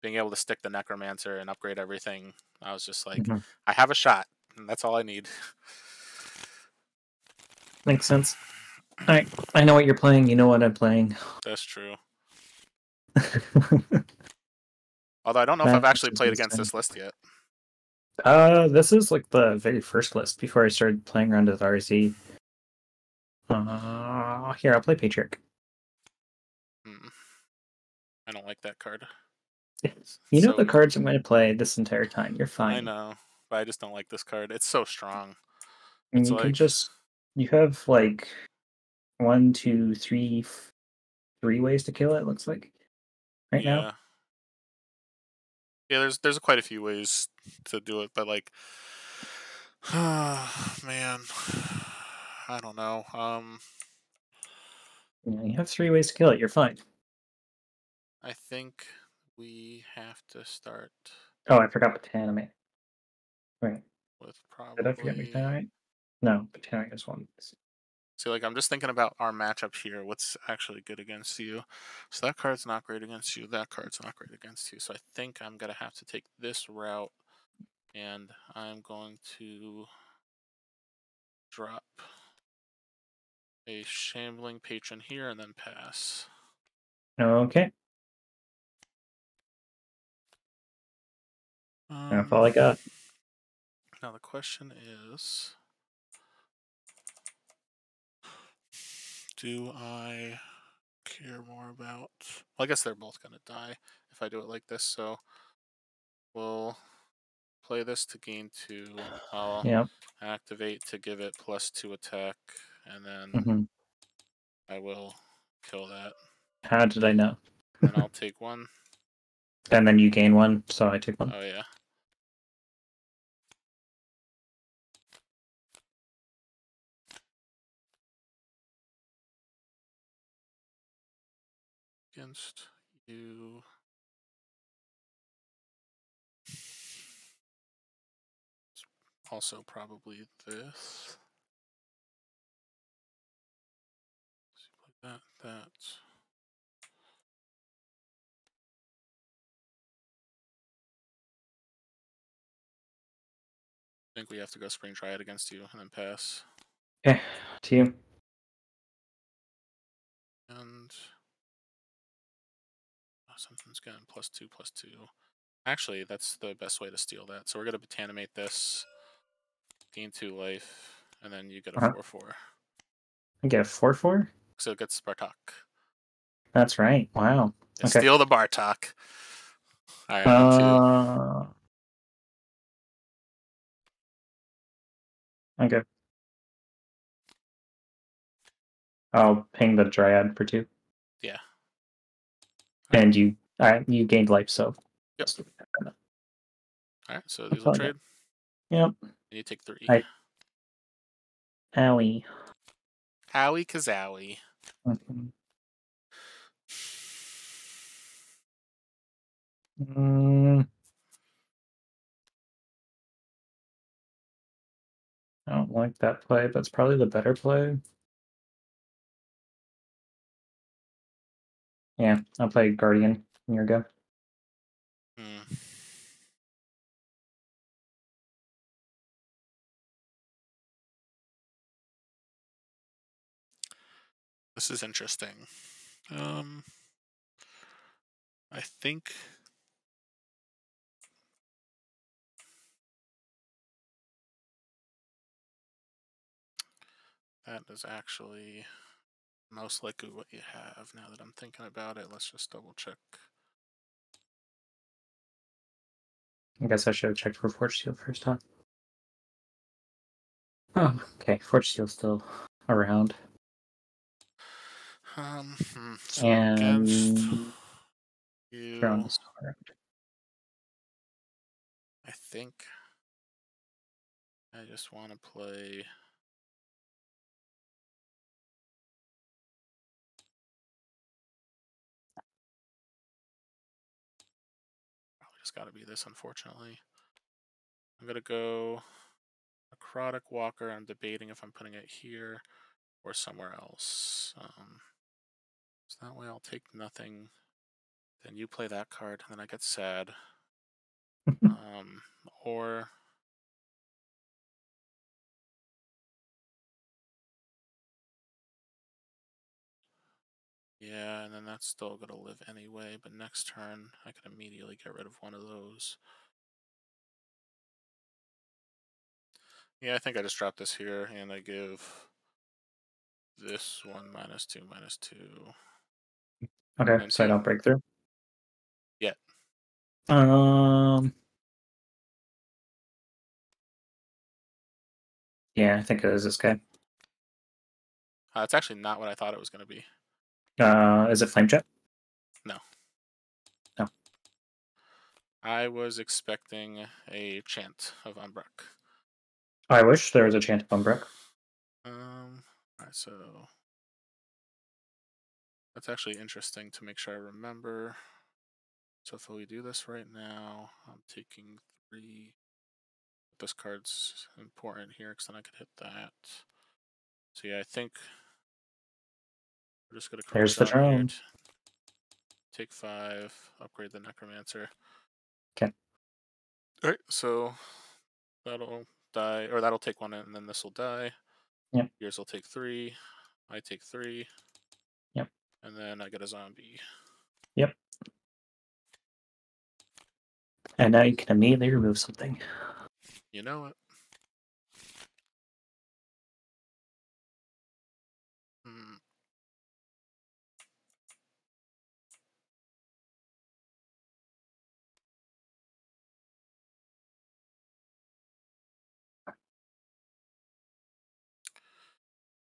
being able to stick the Necromancer and upgrade everything, I was just like, I have a shot, and that's all I need. Makes sense. All right, I know what you're playing. You know what I'm playing. That's true. Although I don't know if I've actually played against this list yet. This is like the very first list before I started playing around with RZ. Here, I'll play Patriarch. I don't like that card. You know the cards I'm going to play this entire time. You're fine. I know, but I just don't like this card. It's so strong. And you can just... You have like 1, 2, 3 ways to kill it, it looks like. Right now. Yeah, there's quite a few ways to do it, but like, man, I don't know. Yeah, you have 3 ways to kill it. You're fine. I think we have to start. Oh, I forgot Botanimate. Right. With probably. Did I forget Botanimate? No, Botanimate is one. See, like, I'm just thinking about our matchup here. What's actually good against you? So that card's not great against you. That card's not great against you. So I think I'm going to have to take this route. And I'm going to drop a Shambling Patron here and then pass. Okay. That's all I got. Now the question is, do I care more about... Well, I guess they're both going to die if I do it like this, so we'll play this to gain 2. I'll activate to give it +2 attack, and then I will kill that. How did I know? And I'll take 1. And then you gain 1, so I took 1. Oh, yeah. Against you. Also probably this. That. I think we have to go Spring Dryad against you and then pass. Okay, to you. And something's getting +2/+2. Actually, that's the best way to steal that. So we're going to Botanimate this, gain 2 life, and then you get a 4/4. I get a 4/4? So it gets Bartok. That's right. Wow. Yeah, okay. Steal the Bartok. All right, I'm 2. Okay. I'll ping the Dryad for 2. Yeah. And you gained life, so. Yep. All right, so these will trade. Yep. And you take 3. Owie. Howie Kazowie. I don't like that play, but it's probably the better play. Yeah, I'll play Guardian in your go. This is interesting. I think that is actually most likely what you have. Now that I'm thinking about it, let's just double check. I guess I should have checked for Forge Seal first, huh? Oh, okay. Forge Seal's still around. So against you, I think I just want to play. Probably just got to be this, unfortunately. I'm gonna go Necrotic Walker. I'm debating if I'm putting it here or somewhere else. So that way I'll take nothing. Then you play that card, and then I get sad. Or yeah, and then that's still gonna live anyway. But next turn, I can immediately get rid of one of those. Yeah, I think I just drop this here, and I give this one -2/-2. Okay, so I don't break through. Yeah. Yeah, I think it is this guy. It's actually not what I thought it was going to be. Is it Flame Jet? No. No. I was expecting a Chant of Umbruk. I wish there was a Chant of Umbruk. Alright, so that's actually interesting to make sure I remember. So if we do this right now, I'm taking 3. This card's important here because then I could hit that. So yeah, I think we're just gonna There's the drone. Take 5, upgrade the Necromancer. Okay. Alright, so that'll die, or that'll take 1 and then this will die. Yep. Yours will take 3. I take 3. Yep. And then I get a zombie. Yep. And now you can immediately remove something. You know it.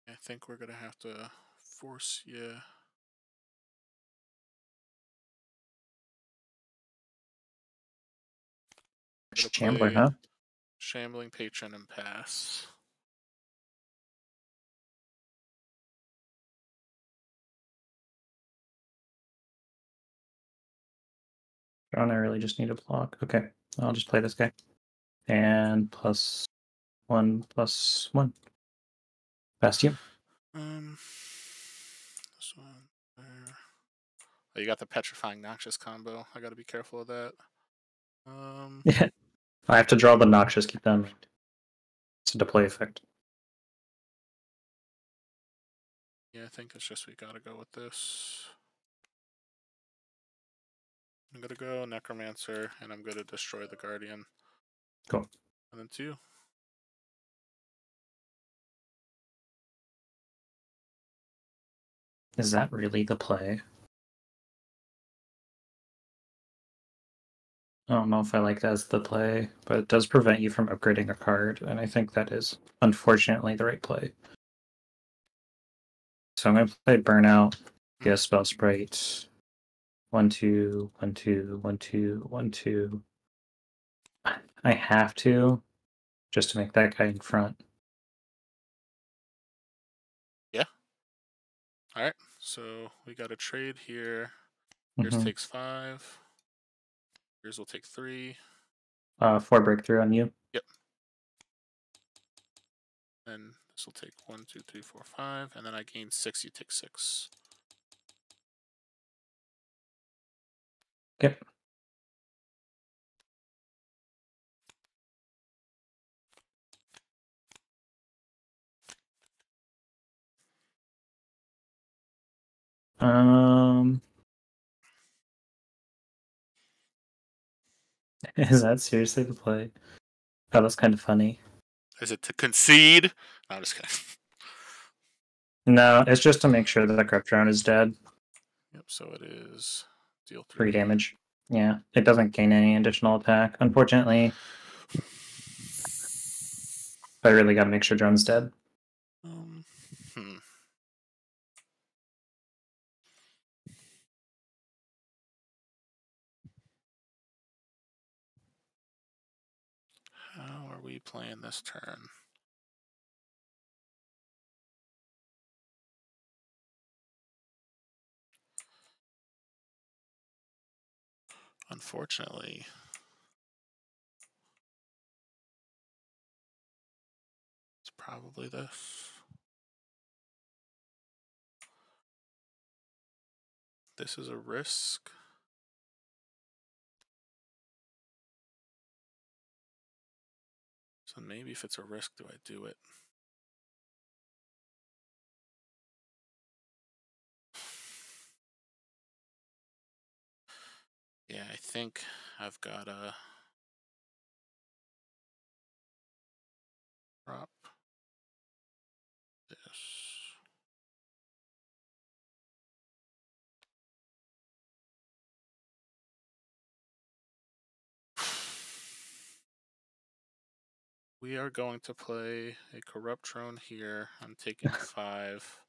I think we're gonna have to force you. Shambler, huh? Shambling Patron and pass. Drone, I really just need a block. Okay, I'll just play this guy. And +1/+1. Bastion. This one there. Oh, you got the Petrifying Noxious combo. I gotta be careful of that. Yeah. I have to draw the Noxious, keep that in mind. It's a display effect. Yeah, I think it's just we gotta go with this. I'm gonna go Necromancer, and I'm gonna destroy the Guardian. Cool. And then 2. Is that really the play? I don't know if I like that as the play, but it does prevent you from upgrading a card, and I think that is unfortunately the right play. So I'm going to play Burnout, get a Spell Sprite. 1, 2, 1, 2, 1, 2, 1, 2. I have to, just to make that guy in front. Yeah. Alright, so we got a trade here. Yours takes 5. Yours will take 3. 4 breakthrough on you. Yep. And this will take 1, 2, 3, 4, 5. And then I gain 6, you take 6. Yep. Is that seriously the play? Oh, that's kind of funny. Is it to concede? No, I'm just kidding. No, it's just to make sure that the Corrupt Drone is dead. Yep, so it is deal 3 damage. Yeah, it doesn't gain any additional attack. Unfortunately, I really gotta make sure Drone's dead. How are we playing this turn? Unfortunately, it's probably this. This is a risk. So maybe if it's a risk, do I do it? Yeah, I think I've got a drop this. We are going to play a Corrupt Drone here. I'm taking 5.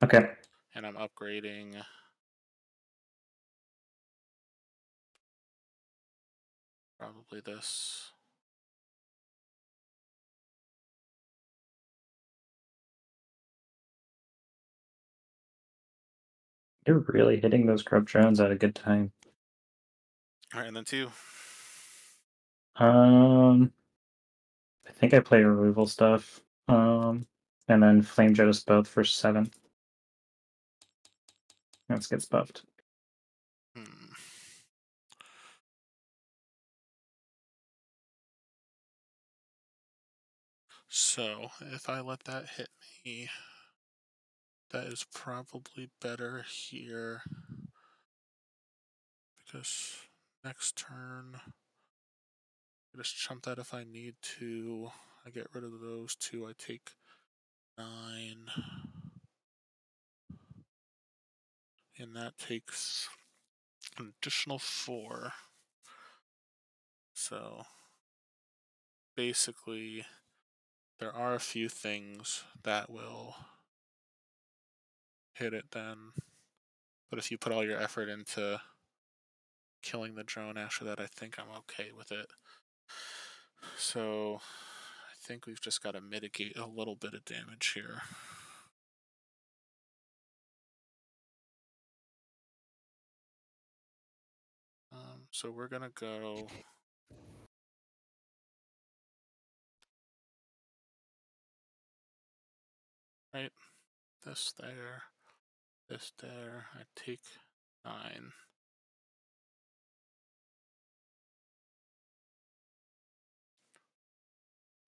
Okay. And I'm upgrading probably this. You're really hitting those Corrupt Drones at a good time. Alright, and then 2. I think I play removal stuff. And then Flame Jet us both for 7. Let's get buffed. So, if I let that hit me, that is probably better here. Because next turn, I just chump that if I need to. I get rid of those 2. I take 9. And that takes an additional 4. So basically, there are a few things that will hit it then. But if you put all your effort into killing the drone after that, I think I'm okay with it. So I think we've just got to mitigate a little bit of damage here. So we're gonna go right, this there, this there. I take 9.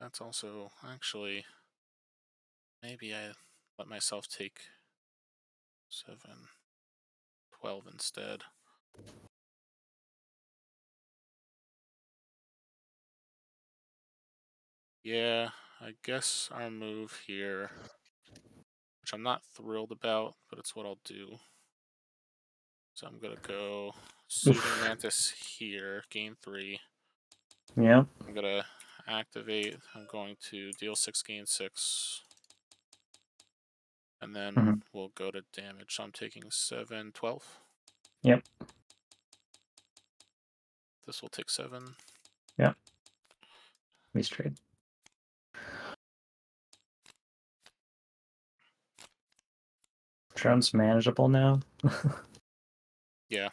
That's also actually, maybe I let myself take 7, 12 instead. Yeah, I guess our move here, which I'm not thrilled about, but it's what I'll do. So I'm going to go Soothing Mantis here, gain 3. Yeah. I'm going to activate. I'm going to deal 6, gain 6. And then we'll go to damage. So I'm taking 7, 12. Yep. This will take 7. Yep. Nice trade. Drone's manageable now. Yeah.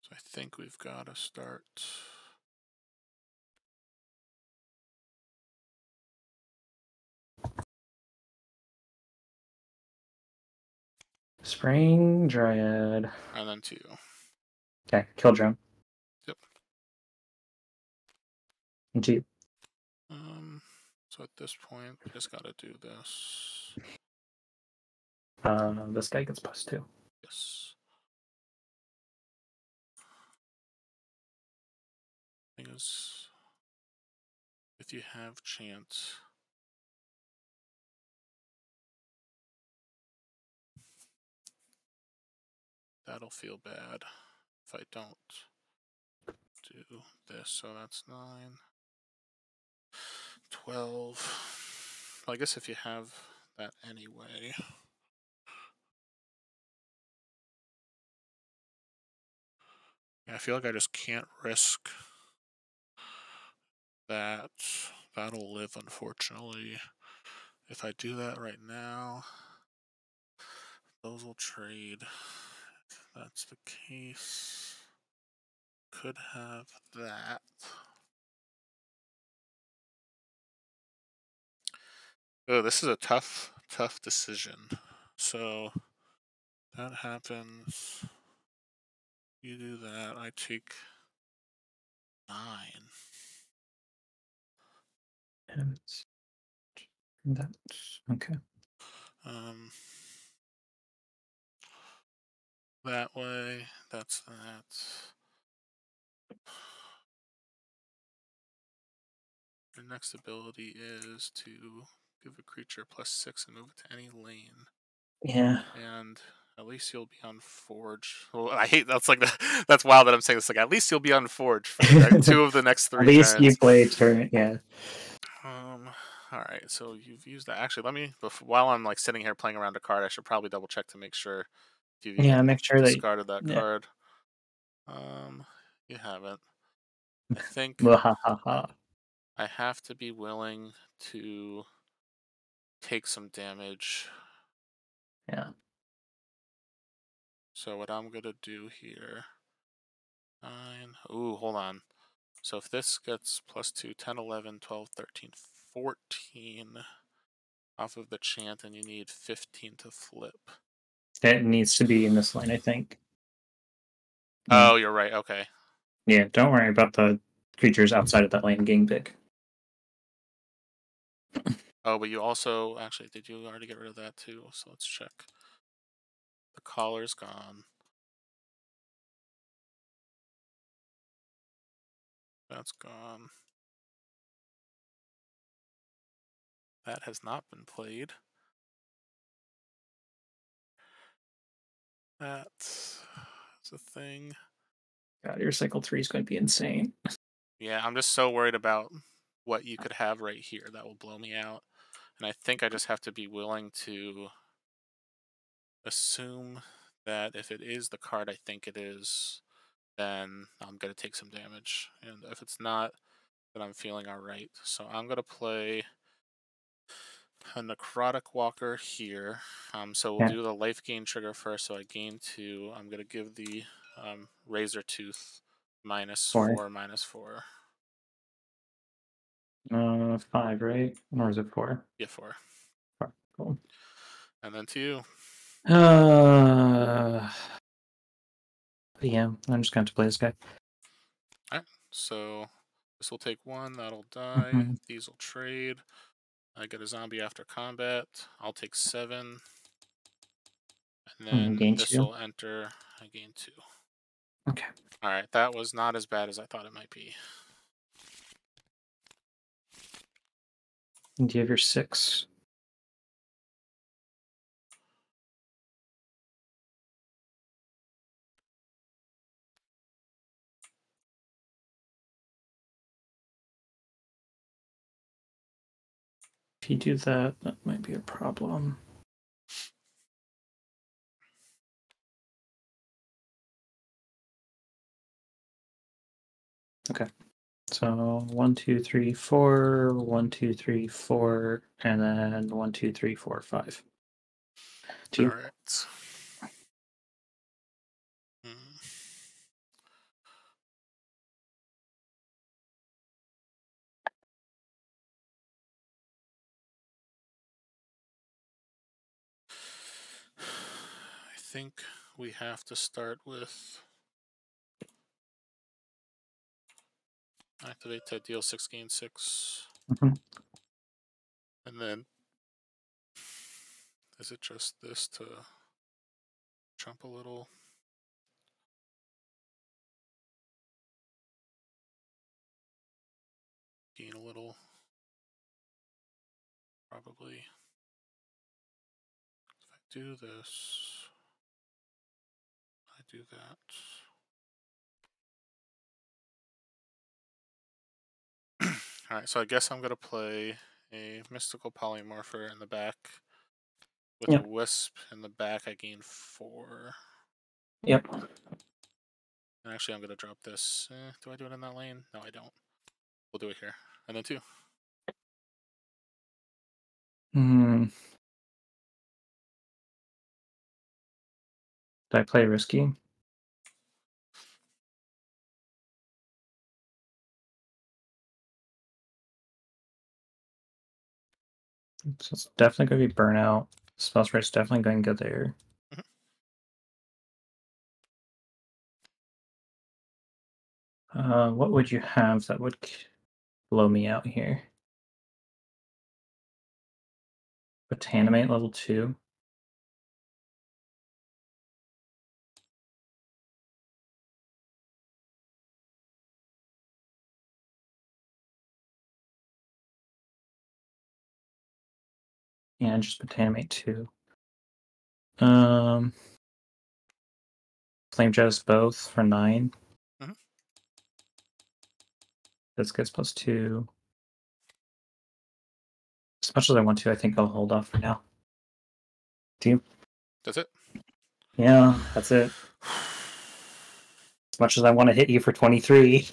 So I think we've got to start. Spring Dryad. And then 2. Okay, kill drone. Yep. And 2. So at this point, we just got to do this. This guy gets +2. Yes. Thing is, if you have chance, that'll feel bad if I don't do this. So that's 9, 12. Well, I guess if you have that anyway. Yeah, I feel like I just can't risk that. That'll live, unfortunately. If I do that right now, those will trade. If that's the case, could have that. Oh, this is a tough decision. So that happens. You do that. I take 9. And that's okay. That way. That's that. Your next ability is to give a creature +6 and move it to any lane. Yeah. And at least you'll be on Forge. Well, I hate that's like that's wild that I'm saying this. Like at least you'll be on Forge for the 2 of the next 3 At least turns. you play turn, yeah. All right. So you've used that. Actually, let me while I'm like sitting here playing around a card, I should probably double check to make sure you've even make sure discarded that yeah. card. You haven't. I think I have to be willing to take some damage. Yeah. So what I'm gonna do here, 9. Ooh, hold on. So if this gets +2, 10, 11, 12, 13, 14 off of the chant, and you need 15 to flip. It needs to be in this line, I think. Oh, you're right. Okay. Yeah, don't worry about the creatures outside of that lane getting big. Oh, but you also actually did you already get rid of that too? So let's check. The collar's gone. That's gone. That has not been played. That's a thing. God, your cycle 3 is going to be insane. Yeah, I'm just so worried about what you could have right here that will blow me out. And I think I just have to be willing to assume that if it is the card I think it is, then I'm going to take some damage. And if it's not, then I'm feeling alright. So I'm going to play a Necrotic Walker here. So we'll do the life gain trigger first. So I gain 2. I'm going to give the Razor Tooth -4, -4. 5, right? Or is it 4? Yeah, 4. 4. Cool. And then to you. Yeah, I'm just going to play this guy. Alright, so this will take 1. That'll die. These will trade. I get a zombie after combat. I'll take 7. And then gain this 2. will enter. I gain 2. Okay. Alright, that was not as bad as I thought it might be. And do you have your 6? If you do that, that might be a problem. Okay. So 1, 2, 3, 4, 1, 2, 3, 4, and then 1, 2, 3, 4, 5. All right. I think we have to start with activate that deal 6, gain 6. Mm-hmm. And then is it just this to jump a little? Gain a little? Probably. If I do this, I do that. Alright, so I guess I'm going to play a mystical polymorpher in the back. With a wisp in the back, I gain 4. Yep. And actually, I'm going to drop this. Do I do it in that lane? No, I don't. We'll do it here. And then 2. Hmm. Did I play risky? So it's definitely going to be burnout. Spell rate's definitely going to go there. What would you have that would blow me out here? Botanimate level 2. And just Botanimate 2. Flame Joust both for 9. This gets +2. As much as I want to, I think I'll hold off for now. Do you? That's it? Yeah, that's it. As much as I want to hit you for 23.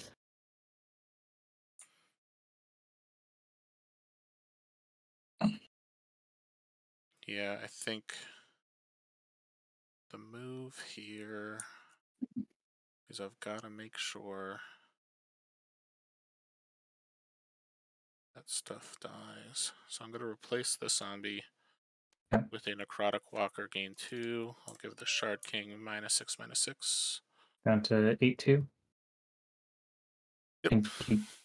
Yeah, I think the move here is I've got to make sure that stuff dies. So I'm going to replace the zombie with a necrotic walker, gain 2. I'll give the shard king -6, -6. Down to 8-2. Yep. And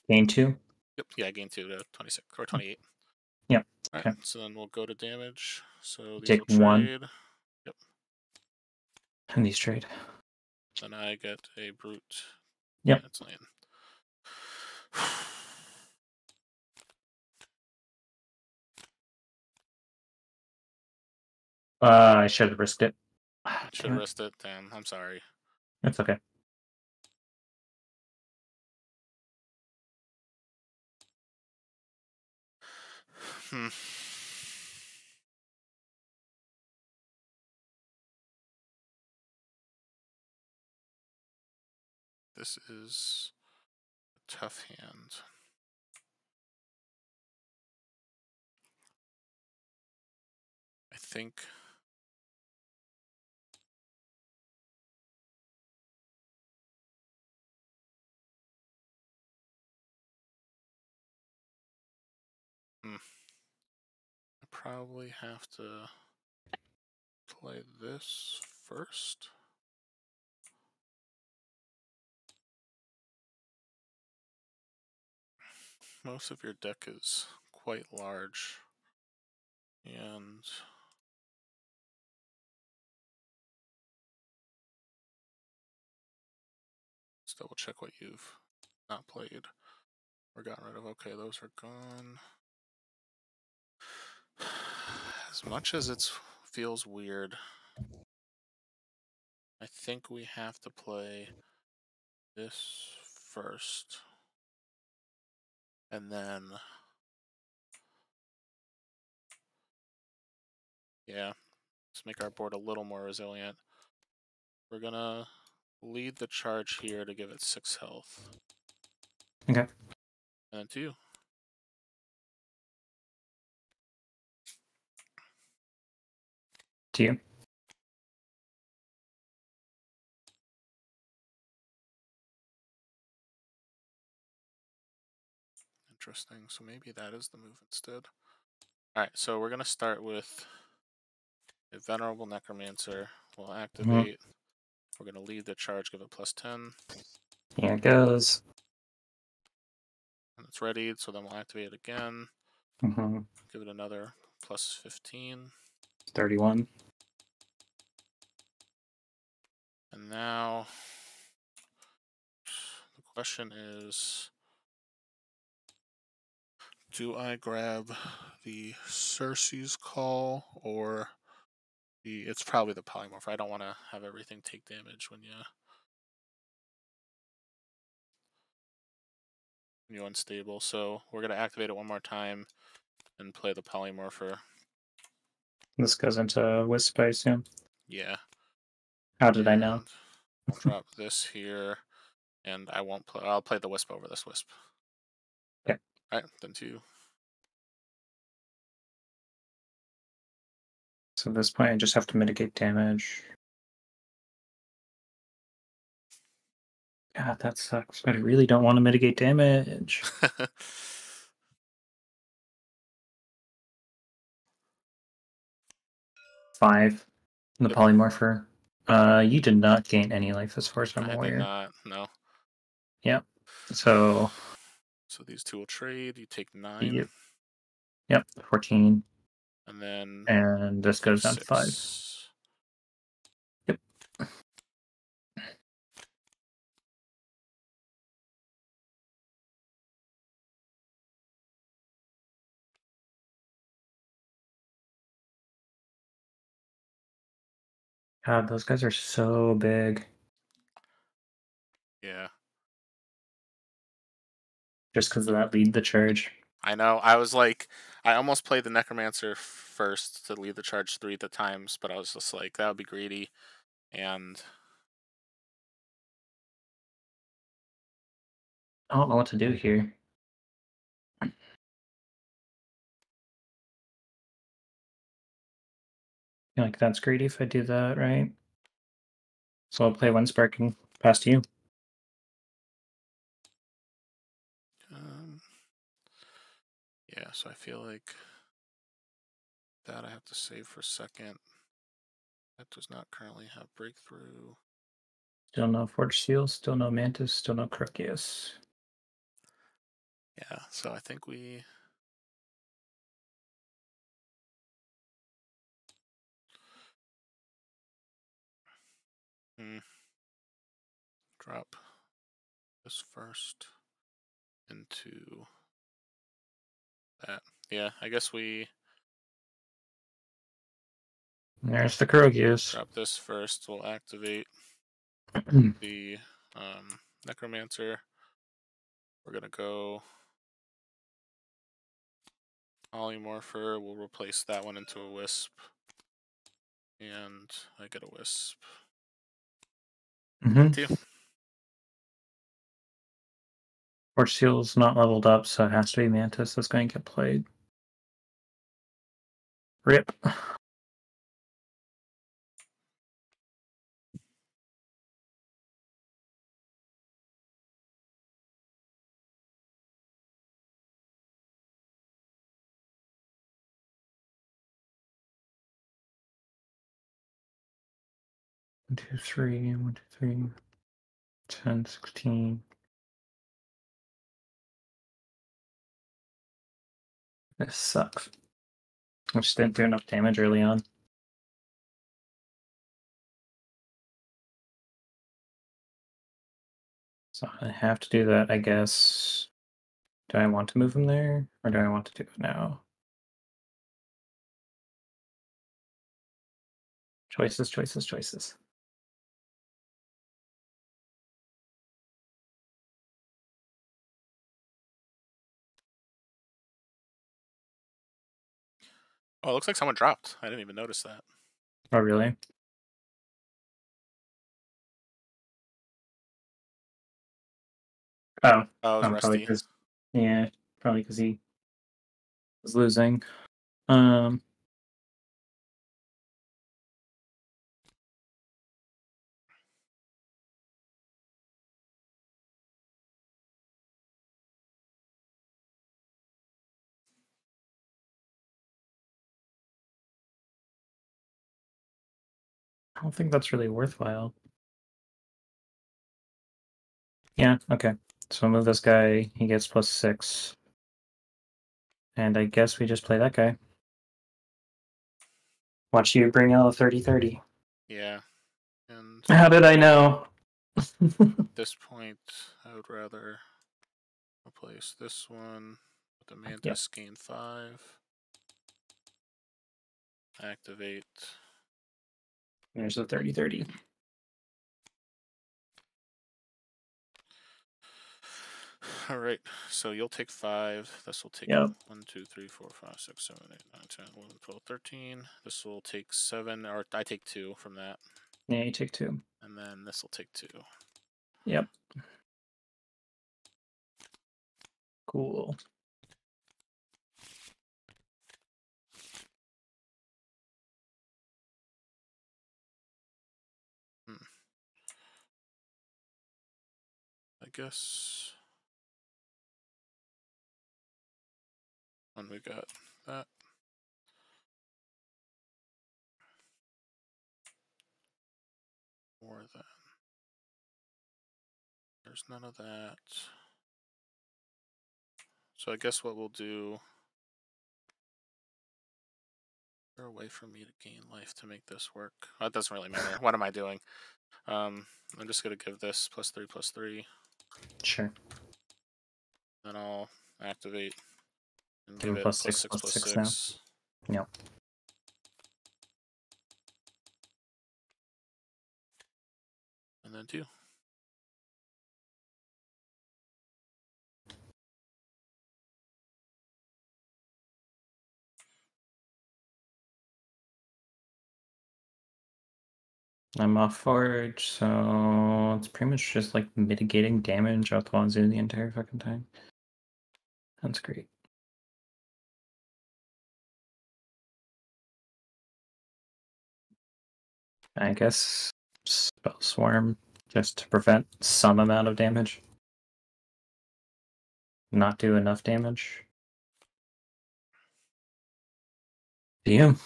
gain 2. Yep. Yeah, gain 2 to 26 or 28. Yep. All right. Okay. So then we'll go to damage. So these Take will trade. 1. Yep. And these trade. Then I get a brute. Yep. That's land. I should have risked it. Should have risked it. Damn, I'm sorry. It's okay. This is a tough hand. I think I probably have to play this first. Most of your deck is quite large. And let's double check what you've not played or gotten rid of. Okay, those are gone. As much as it feels weird, I think we have to play this first. And then, yeah, let's make our board a little more resilient. We're gonna lead the charge here to give it 6 health. Okay. And then 2. To you. Interesting. So maybe that is the move instead. Alright, so we're gonna start with a Venerable Necromancer. We'll activate. We're gonna lead the charge, give it +10. Here it goes. And it's readied, so then we'll activate it again. Give it another +15. 31. And now the question is, do I grab the Circe's Call or it's probably the Polymorph. I don't want to have everything take damage when you unstable. So we're going to activate it one more time and play the Polymorpher. This goes into Wisp, I assume. Yeah. How did I know? I'll drop this here, and I won't play. I'll play the Wisp over this Wisp. Okay. All right, then 2. So at this point, I just have to mitigate damage. God, that sucks. But I really don't want to mitigate damage. 5. The Yep. Polymorpher. You did not gain any life as far as I'm aware. I did not. No. Yep. So these 2 will trade. You take 9. Yep. 14. And then. And this goes down to 5. Yep. God, those guys are so big. Yeah. Just because of that lead the charge. I know. I was like, I almost played the Necromancer first to lead the charge 3 at the times, but I was just like, that would be greedy. And I don't know what to do here. I feel like that's greedy if I do that, right? So I'll play one sparking past you. Yeah, so I feel like that I have to save for a second. That does not currently have breakthrough. Still no Forge Seal, still no Mantis, still no Crucius. Yeah, so I think we... drop this first into that. Yeah, I guess we... There's the Crucius. Drop this first. We'll activate the Necromancer. We're going to go Polymorpher. We'll replace that one into a Wisp. And I get a Wisp. Forge Seal's not leveled up, so it has to be Mantis that's going to get played. RIP. One, 2, 3, 1, 2, 3, 10, 16. This sucks. Which didn't do enough damage early on. So I have to do that, I guess. Do I want to move him there, or do I want to do it now? Choices, choices, choices. Oh, it looks like someone dropped. I didn't even notice that. Oh, really? Oh, it was probably Rusty. Probably because he was losing. I don't think that's really worthwhile. Yeah, okay. So move this guy, he gets +6. And I guess we just play that guy. Watch you bring out a 30-30. Yeah. And how did I know? at this point, I would rather replace this one with the Mantis, gain 5. Activate. There's the 30-30. Alright, so you'll take 5. This will take 1, 2, 3, 4, 5, 6, 7, 8, 9, 10, 11, 12, 13. This will take 7, or I take 2 from that. Yeah, you take 2. And then this will take 2. Yep. Cool. I guess when we got that. Or then there's none of that. So I guess what we'll do, is there a way for me to gain life to make this work? That doesn't really matter. What am I doing? I'm just gonna give this +3/+3. Sure. Then I'll activate and Give give him it +6/+6 now. Yep. And then 2. I'm off Forge, so it's pretty much just like mitigating damage off Wanzu the entire fucking time. That's great. I guess Spell Swarm just to prevent some amount of damage. Not do enough damage. Do you?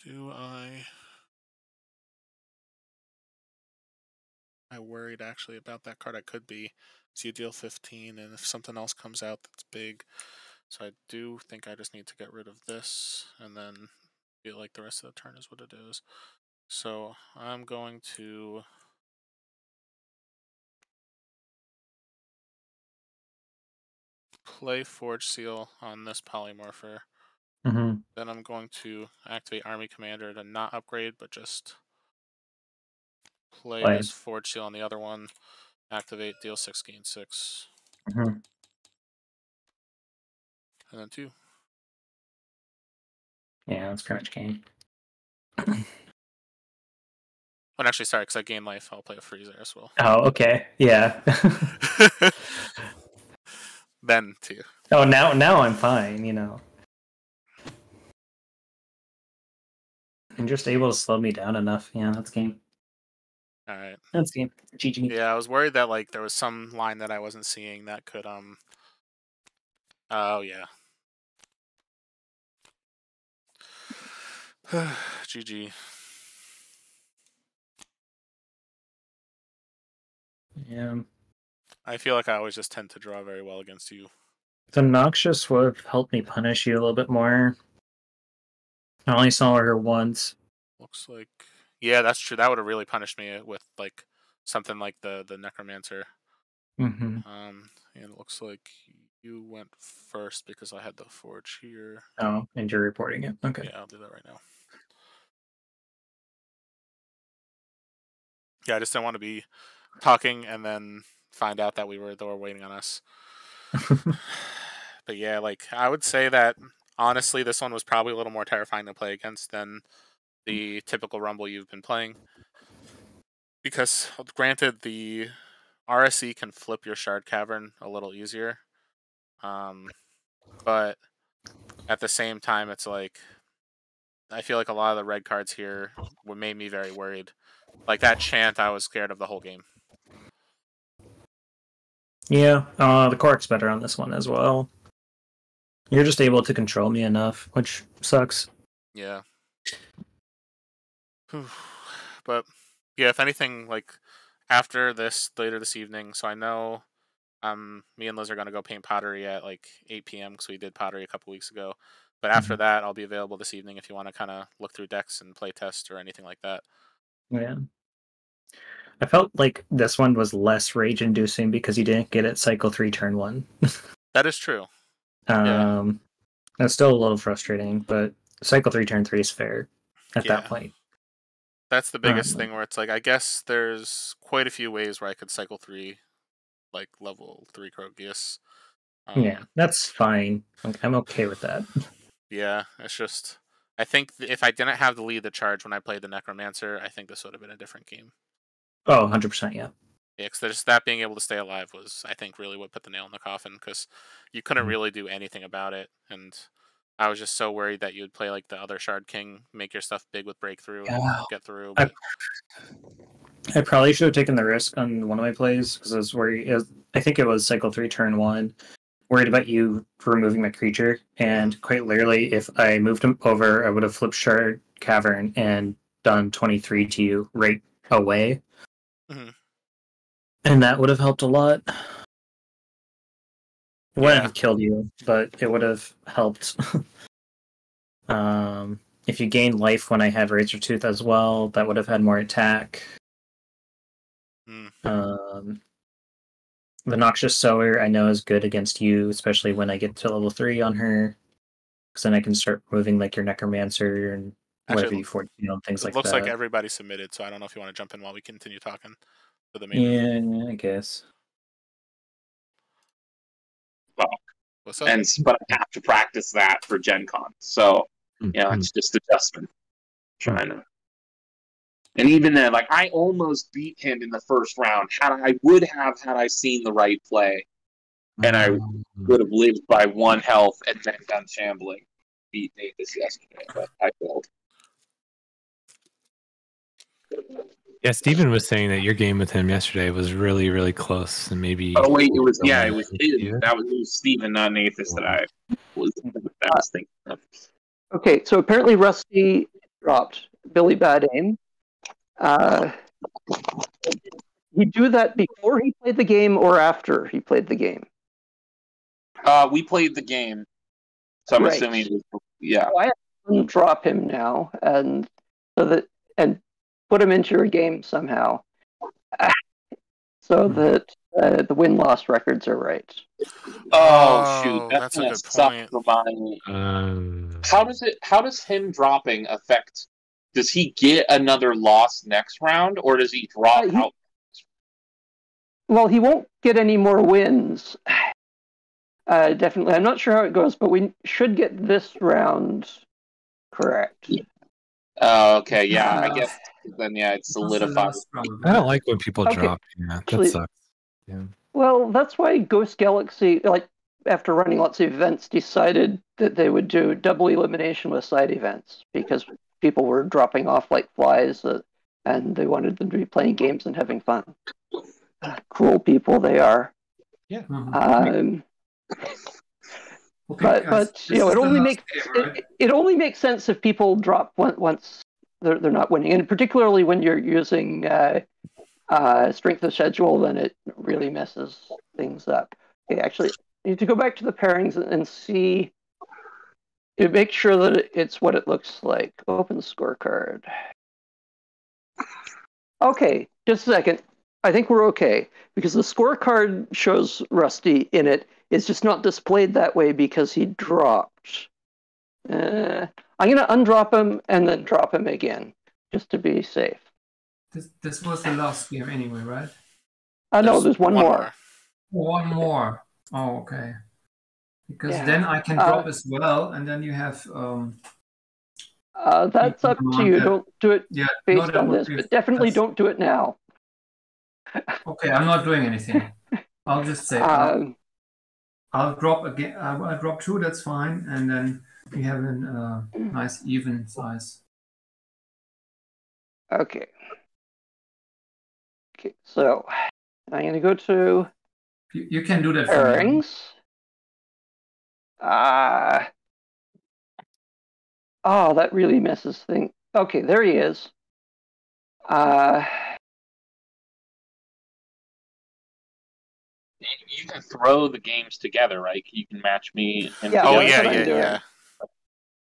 Do I worried actually about that card. I could be. So you deal 15, and if something else comes out that's big. So I do think I just need to get rid of this, and then feel like the rest of the turn is what it is. So I'm going to play Forge Seal on this Polymorpher. Mm-hmm. Then I'm going to activate Army Commander to not upgrade, but just play this Forge Seal on the other one. Activate, deal 6, gain 6. Mm-hmm. And then 2. Yeah, that's pretty much game. Well, actually, sorry, because I gain life, I'll play a Freezer as well. Oh, okay. Yeah. Then 2. Oh, now I'm fine, you know. I'm just able to slow me down enough. Yeah, that's game. Alright. That's game. GG. Yeah, I was worried that like there was some line that I wasn't seeing that could oh yeah. GG. Yeah. I feel like I always just tend to draw very well against you. The Noxious would have helped me punish you a little bit more. I only saw her once. Looks like, yeah, that's true. That would have really punished me with like something like the Necromancer. Mm-hmm. And it looks like you went first because I had the Forge here. Oh, and you're reporting it. Okay. Yeah, I'll do that right now. Yeah, I just didn't want to be talking and then find out that they were waiting on us. But yeah, like I would say that honestly, this one was probably a little more terrifying to play against than the typical Rumble you've been playing. Because granted, the RSE can flip your Shard Cavern a little easier. But at the same time, it's like I feel like a lot of the red cards here made me very worried. Like that chant, I was scared of the whole game. Yeah, the Cork's better on this one as well. You're just able to control me enough, which sucks. Yeah. But yeah, if anything, like after this later this evening, so I know me and Liz are gonna go paint pottery at like 8 p.m. because we did pottery a couple weeks ago. But after that, I'll be available this evening if you want to kind of look through decks and play test or anything like that. Yeah. I felt like this one was less rage-inducing because you didn't get it cycle 3 turn 1. That is true. That's still a little frustrating, but cycle 3 turn 3 is fair at that point. That's the biggest thing where it's like, I guess there's quite a few ways where I could cycle 3, like level 3 Krogius. Yeah, that's fine. I'm okay with that. Yeah, it's just, I think if I didn't have the lead the charge when I played the Necromancer, I think this would have been a different game. Oh, 100%, yeah. Yeah, because just that being able to stay alive was, I think, really what put the nail in the coffin, because you couldn't really do anything about it, and I was just so worried that you would play like the other Shard King, make your stuff big with Breakthrough, and get through. But I probably should have taken the risk on one of my plays, because I was worried. I think it was cycle 3 turn 1. Worried about you removing my creature, and quite literally, if I moved him over, I would have flipped Shard Cavern and done 23 to you right away. Mm-hmm. And that would have helped a lot. It wouldn't have killed you, but it would have helped. If you gained life when I had Razortooth as well, that would have had more attack. The Noxious Sower I know is good against you, especially when I get to level 3 on her. Because then I can start moving like your Necromancer and whatever you force, things like that. It looks like everybody submitted, so I don't know if you want to jump in while we continue talking for the main room. I guess. Well, what's up? But I have to practice that for Gen Con, so it's just adjustment. Trying to. And even then, like I almost beat him in the first round. Had I seen the right play, and I would have lived by 1 health and then done shambling. Beat Nathas yesterday, but I failed. Yeah, Steven was saying that your game with him yesterday was really, really close, and maybe. Oh wait, it was his. That was Steven, not Nathas, that I was thinking of. Okay, so apparently Rusty dropped Billy Bad Aim. He do that before he played the game or after he played the game? We played the game, so I'm assuming it was, So I have to drop him now and put him into your game somehow, so that the win-loss records are right. Oh shoot, that's a good point. How does him dropping affect? Does he get another loss next round, or does he drop out? Well, he won't get any more wins. Definitely. I'm not sure how it goes, but we should get this round correct. Okay, yeah. I guess then, it's solidified. I don't like when people drop. Yeah, that sucks. Yeah. Well, that's why Ghost Galaxy, after running lots of events, decided that they would do double elimination with side events, because people were dropping off like flies, and they wanted them to be playing games and having fun. Cruel people they are. Yeah. But it only makes sense if people drop once they're not winning, and particularly when you're using strength of schedule, then it really messes things up. Okay, actually, need to go back to the pairings and see. Make sure that it's what it looks like. Open the scorecard. Okay, just a second. I think we're okay because the scorecard shows Rusty in it. It's just not displayed that way because he dropped. I'm gonna undrop him and then drop him again just to be safe. This was the last game anyway, right? No, there's one more. One more. Oh, okay. Because then I can drop as well, and then you have. That's up to you. Don't do it based on this, but definitely don't do it now. Okay, I'm not doing anything. I'll just say I'll drop again. I'll drop 2. That's fine, and then we have a nice even size. Okay. Okay, so I'm going to go to. You can do that. Pairings. Oh, that really messes things. Okay, there he is. You can throw the games together, right? You can match me. And yeah.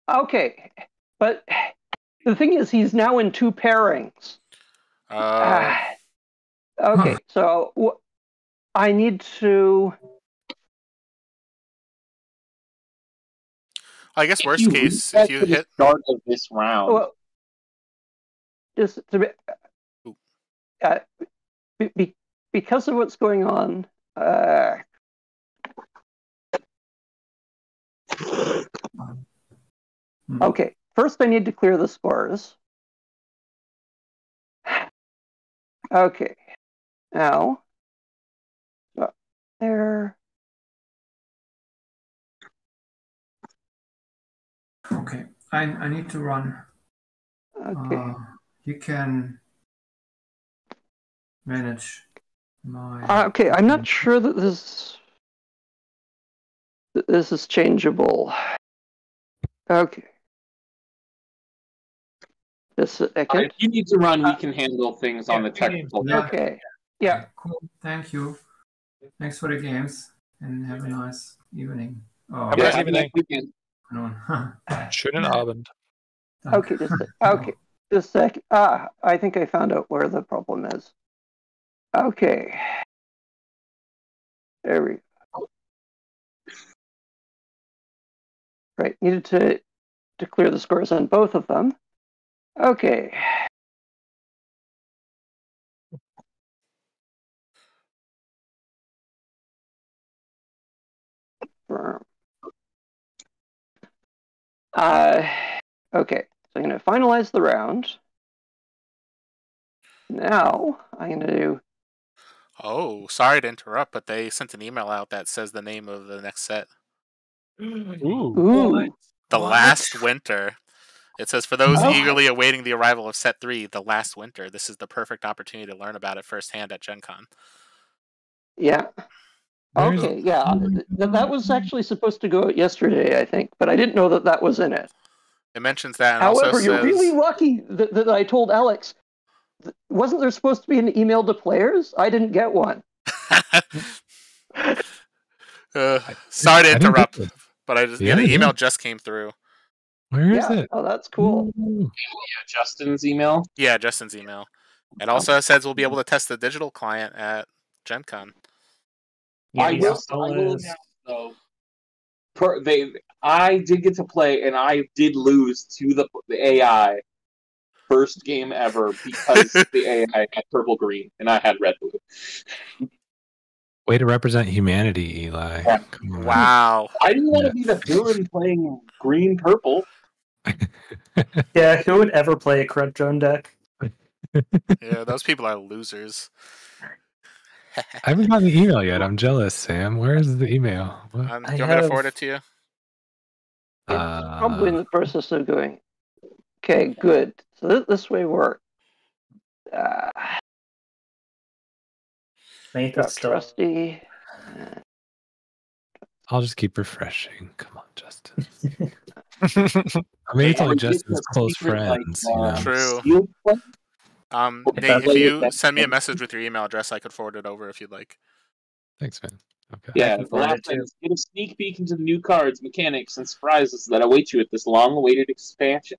Okay, but the thing is, he's now in 2 pairings. Okay, so I need to. I guess worst case, if you hit start of this round. Well, just to because of what's going on. Okay, first I need to clear the scores. Okay, now there. Okay, I need to run. Okay. You can manage my. Okay, I'm not sure that this is changeable. Okay. Just a second. If you need to run, we can handle things on the technical. Okay. Yeah. Cool. Thank you. Thanks for the games, and have a nice evening. Have a nice evening. Schönen Abend. Okay, just a second. I think I found out where the problem is. Okay. There we go. Right, needed to clear the scores on both of them. Okay. Okay, so I'm going to finalize the round. Now I'm going to do. Oh, sorry to interrupt, but they sent an email out that says the name of the next set. Ooh. The Last Winter. It says, for those eagerly awaiting the arrival of Set 3, The Last Winter, this is the perfect opportunity to learn about it firsthand at Gen Con. Yeah. Okay, yeah. That was actually supposed to go out yesterday, I think, but I didn't know that was in it. It mentions that, and However, also you're really lucky that I told Alex. Wasn't there supposed to be an email to players? I didn't get one. Sorry to interrupt, but the email just came through. Where is it? Oh, that's cool. Yeah, Justin's email. Yeah, Justin's email. It also says we'll be able to test the digital client at Gen Con. Yeah, I will I did get to play, and I did lose to the AI first game ever because the AI had purple green and I had red blue. Way to represent humanity, Eli. Yeah. Wow. I didn't want to be the villain playing green purple. Yeah, who would ever play a corrupt drone deck? Yeah, those people are losers. I haven't gotten the email yet. I'm jealous, Sam. Where is the email? Do you want me to forward it to you? It's probably in the process of going. Okay, good. So this way works. Trusty. I'll just keep refreshing. Come on, Justin. I mean, it's only Justin's close friends. True. Nate, if you send me a message with your email address, I could forward it over if you'd like. Thanks, man. Okay. Yeah, the last thing is get a sneak peek into the new cards, mechanics, and surprises that await you at this long-awaited expansion.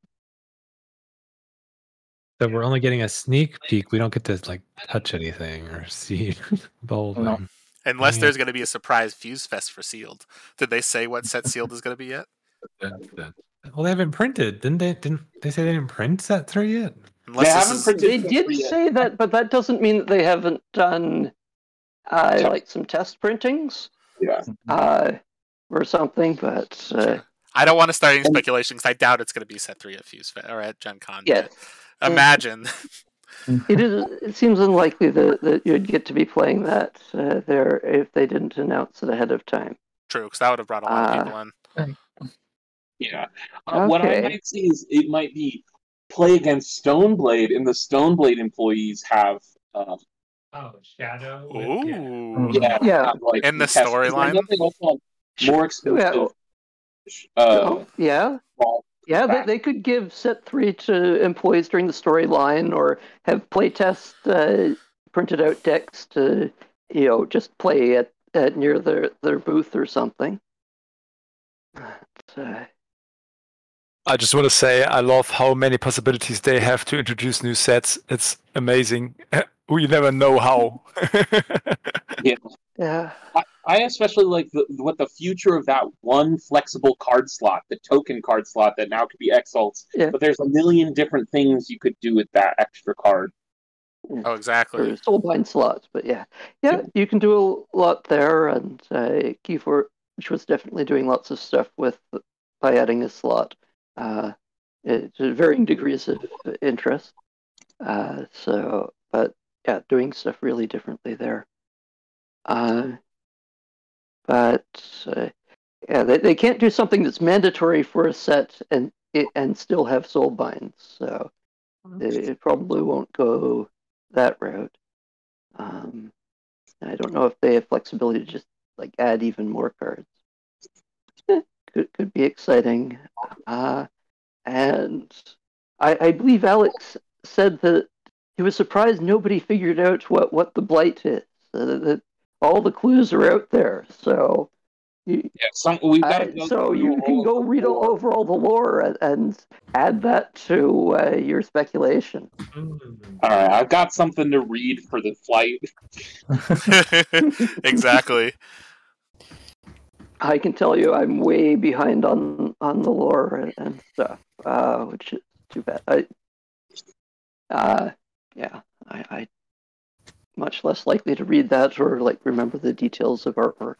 So we're only getting a sneak peek. We don't get to like touch anything or see bold. No. Unless there's going to be a surprise Fuse Fest for Sealed. Did they say what set Sealed is going to be yet? Well, they haven't printed, didn't they? Didn't they say they didn't print set 3 yet? Unless they haven't printed. They did say that, but that doesn't mean that they haven't done like some test printings. Yeah. Or something, but I don't want to start any speculation because I doubt it's going to be set 3 at Fuse Fest or at Gen Con. Yeah. Imagine. It seems unlikely that you'd get to be playing that there if they didn't announce it ahead of time. True, because that would have brought a lot of people in. Yeah. What I might see is it might be play against Stoneblade, and the Stoneblade employees have Shadow. Ooh. Yeah. Like, in the storyline. More expensive. They could give set 3 to employees during the storyline, or have playtest printed out decks to just play at near their booth or something. I just want to say I love how many possibilities they have to introduce new sets. It's amazing. We never know how. Yeah. I especially like what the future of that one flexible card slot, the token card slot that now could be Exalts. Yeah. But there's a million different things you could do with that extra card. Oh, exactly. Or soulbind slots, but yeah, you can do a lot there, and Keyforge was definitely doing lots of stuff by adding a slot. To varying degrees of interest. But yeah, doing stuff really differently there. They can't do something that's mandatory for a set and still have soulbinds. So it probably won't go that route. I don't know if they have flexibility to just like add even more cards. Could be exciting. And I believe Alex said that he was surprised nobody figured out what the blight is. That all the clues are out there. So you can go read over all the lore and add that to your speculation. All right, I've got something to read for the flight. Exactly. I can tell you I'm way behind on the lore and stuff, which is too bad. I much less likely to read that or like remember the details of artwork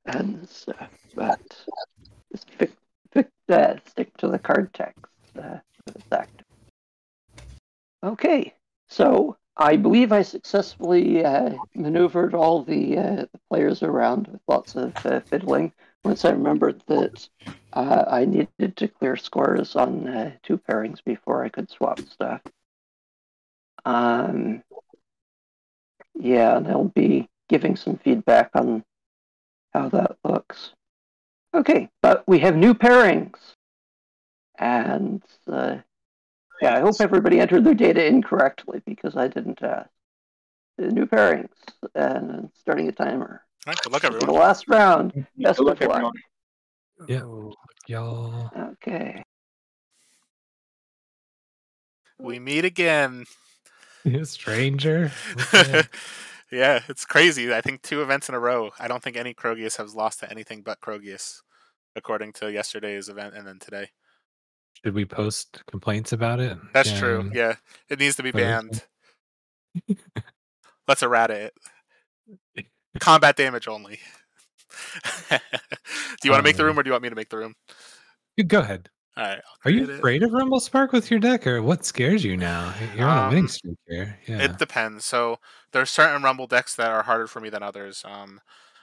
and stuff. But just stick to the card text. Okay, so I believe I successfully maneuvered all the players around with lots of fiddling. Once I remembered that I needed to clear scores on 2 pairings before I could swap stuff. And I'll be giving some feedback on how that looks. Okay, but we have new pairings. And I hope everybody entered their data incorrectly because I didn't ask. The new pairings and starting a timer. All right, good luck, everyone. For the last round. Best of luck. Yeah, y'all. Okay. We meet again. Stranger. Yeah, it's crazy. I think 2 events in a row. I don't think any Krogius has lost to anything but Krogius, according to yesterday's event and then today. Should we post complaints about it? That's true. Yeah, it needs to be banned. Let's errata it. Combat damage only. Do you want to make the room, or do you want me to make the room? Go ahead. All right. Are you afraid of Rumble Spark with your deck, or what scares you now? You're on a winning streak here. Yeah. It depends. So there are certain Rumble decks that are harder for me than others.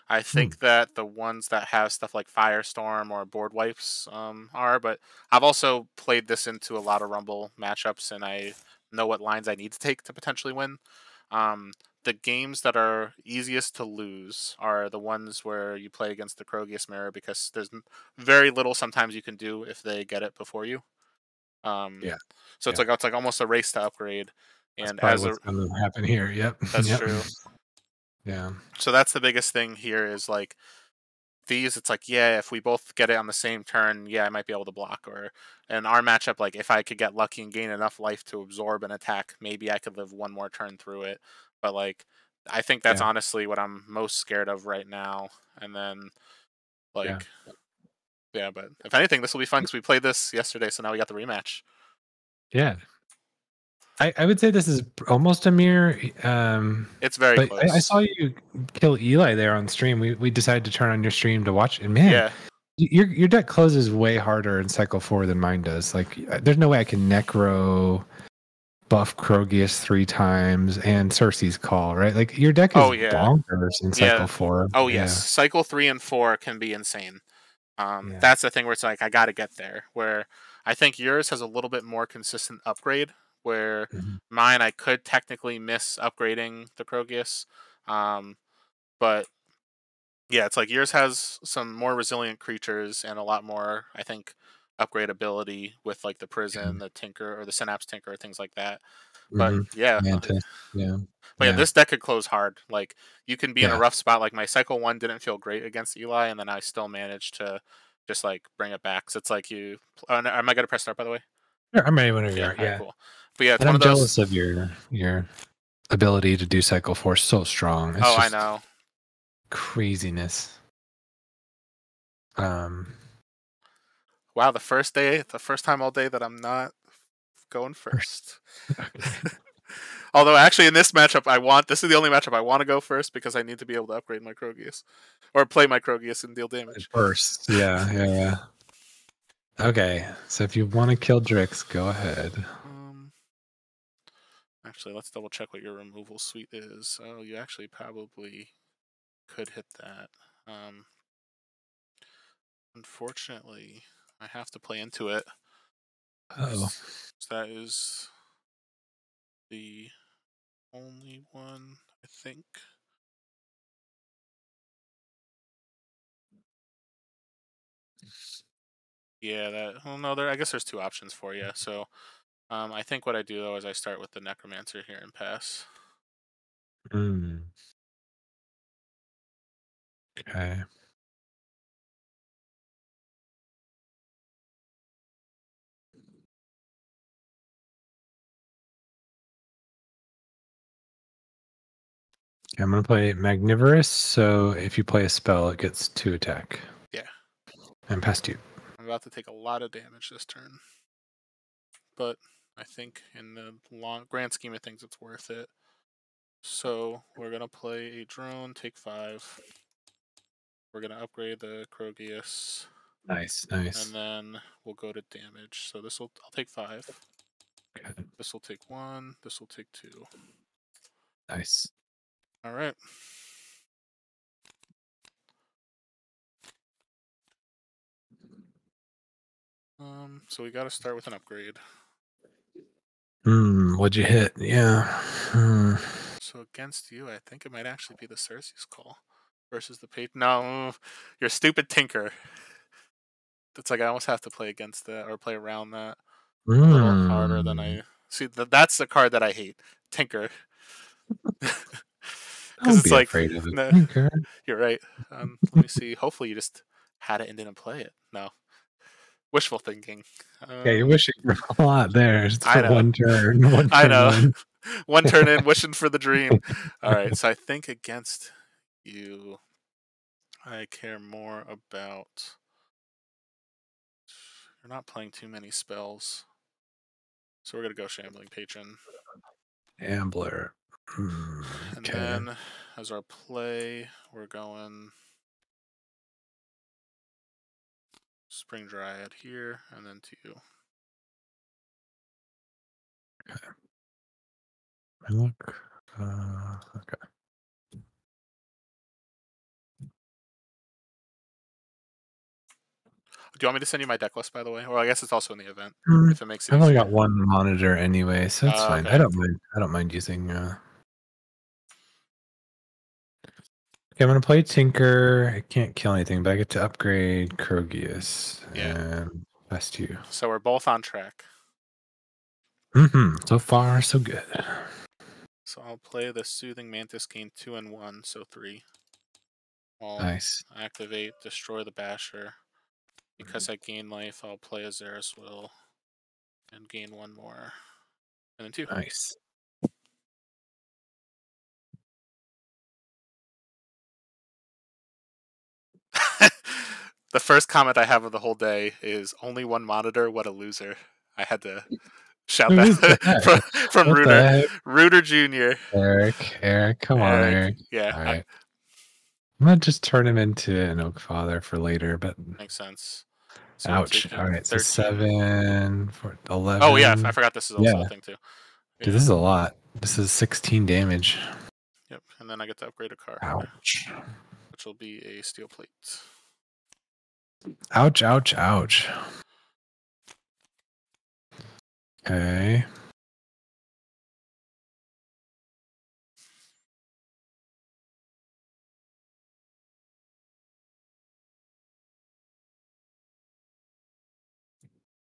I think that the ones that have stuff like Firestorm or Board Wipes are, but I've also played this into a lot of Rumble matchups, and I know what lines I need to take to potentially win. The games that are easiest to lose are the ones where you play against the Krogius mirror, because there's very little sometimes you can do if they get it before you. So it's like almost a race to upgrade. That's and as what's going to happen here. Yep. That's true. Yeah. So that's the biggest thing here is like these. It's like, yeah, if we both get it on the same turn, yeah, I might be able to block. Or in our matchup, like if I could get lucky and gain enough life to absorb an attack, maybe I could live one more turn through it. But like, I think that's honestly what I'm most scared of right now. And then, like, yeah, but if anything, this will be fun because we played this yesterday, so now we got the rematch. Yeah. I would say this is almost a mirror. It's very close. I saw you kill Eli there on stream. We decided to turn on your stream to watch it. Man, your deck closes way harder in cycle 4 than mine does. Like, there's no way I can Necro buff Krogius 3 times and Cersei's Call, right? Like, your deck is bonkers in cycle 4. Oh, yes. Cycle 3 and 4 can be insane. That's the thing where it's like, I got to get there. Where I think yours has a little bit more consistent upgrade, where mine, I could technically miss upgrading the Krogius. But yeah, it's like yours has some more resilient creatures and a lot more, I think, upgrade ability with like the Prison, the Tinker, or the Synapse Tinker, things like that. But Mantis. But yeah, this deck could close hard. Like, you can be in a rough spot. Like, my cycle 1 didn't feel great against Eli, and then I still managed to just like bring it back. So it's like you. Am I gonna press start, by the way? Sure, I'm ready whenever you are. Yeah, cool. But yeah, it's I'm jealous of your ability to do cycle 4 so strong. It's I know. Craziness. Wow, the first time all day that I'm not going first. Although actually in this matchup, this is the only matchup I want to go first because I need to be able to upgrade my Krogius or play my Krogius and deal damage first. Yeah. Okay, so if you want to kill Drix, go ahead. Actually, let's double check what your removal suite is. Oh, you actually probably could hit that. Unfortunately, I have to play into it. Oh, so that is the only one, I think. Yeah, I guess there's 2 options for you. So, I think what I do though is I start with the Necromancer here and pass. Okay. I'm going to play Magnivorous, so if you play a spell, it gets 2 attack. Yeah. And pass 2. I'm about to take a lot of damage this turn. But I think in the grand scheme of things, it's worth it. So we're going to play a drone, take 5. We're going to upgrade the Krogius. Nice. And then we'll go to damage. So I'll take 5. Okay. This will take 1. This will take 2. Nice. All right. So we got to start with an upgrade. What'd you hit? Yeah. So against you, I think it might actually be the Cersei's Call versus the page. No, your stupid Tinker. It's like I almost have to play against that or play around that a little harder than I see. That's the card that I hate, Tinker. Because it's like, afraid of it. Tinker. You're right. Let me see. Hopefully, you just had it and didn't play it. No. Wishful thinking. Yeah, you're wishing for a lot there. Just for one turn. I know. One turn in, wishing for the dream. All right, so I think against you, I care more about. You're not playing too many spells, so we're gonna go Shambling Patron. Ambler. And then, as our play, we're going Spring Dryad here, and then to you. Okay. Look. Okay. Do you want me to send you my deck list, by the way? Or I guess it's also in the event, if it makes it I've only easier. got one monitor anyway, so it's fine. Okay. I don't mind using. Okay, I'm gonna play Tinker. I can't kill anything, but I get to upgrade Krogius. Yeah. And best you. So we're both on track. So far, so good. So I'll play the Soothing Mantis, gain 2 and 1, so 3. I'll nice. activate, destroy the Basher. Because I gain life, I'll play a Zerus Will and gain 1 more. And then 2. Nice. The first comment I have of the whole day is only 1 monitor, what a loser. I had to shout that from Rooter. Rooter Jr. Eric, come on, Eric. Yeah. All right. I'm going to just turn him into an Oak Father for later, but... Makes sense. So ouch. All right, 13. so 7 for 11. Oh, yeah, I forgot this is also a thing, too. Yeah. Dude, this is a lot. This is 16 damage. Yep, and then I get to upgrade a card. Ouch. Which will be a steel plate. Ouch, ouch, ouch. Okay.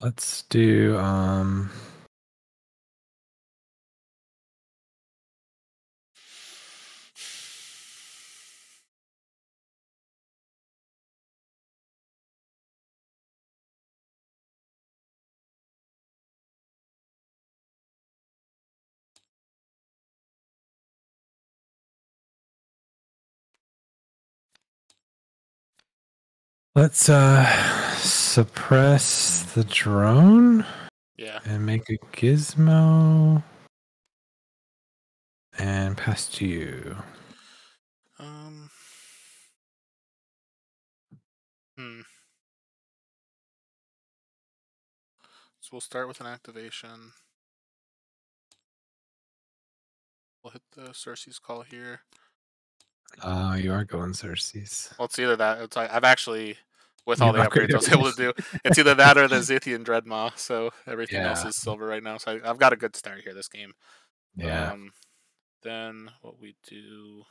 Let's do let's suppress the drone. Yeah. And make a gizmo. And pass to you. So we'll start with an activation. We'll hit the Cersei's Call here. You are going Cersei's. Well, it's either that. It's like I've actually, with all the upgrades I was able to do, it's either that or the Zithian Dreadmaw. So everything else is silver right now. So I've got a good start here this game. Yeah. Then what we do.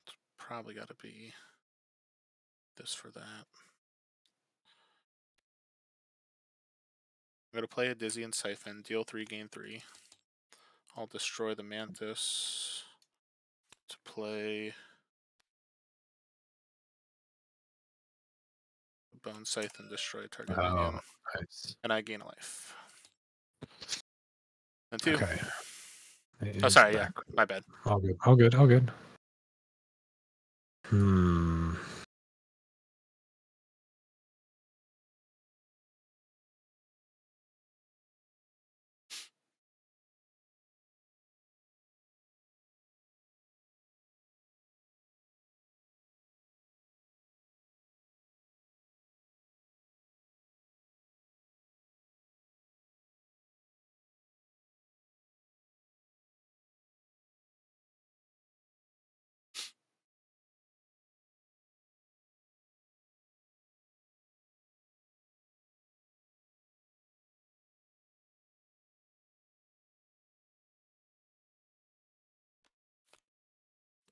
It's probably got to be this for that. I'm going to play a Dizzying Siphon, deal 3, gain 3. I'll destroy the Mantis to play Bone Scythe and destroy target minion. Nice. And I gain a life. And 2. Okay. Oh, sorry, yeah. My bad. All good, all good, all good.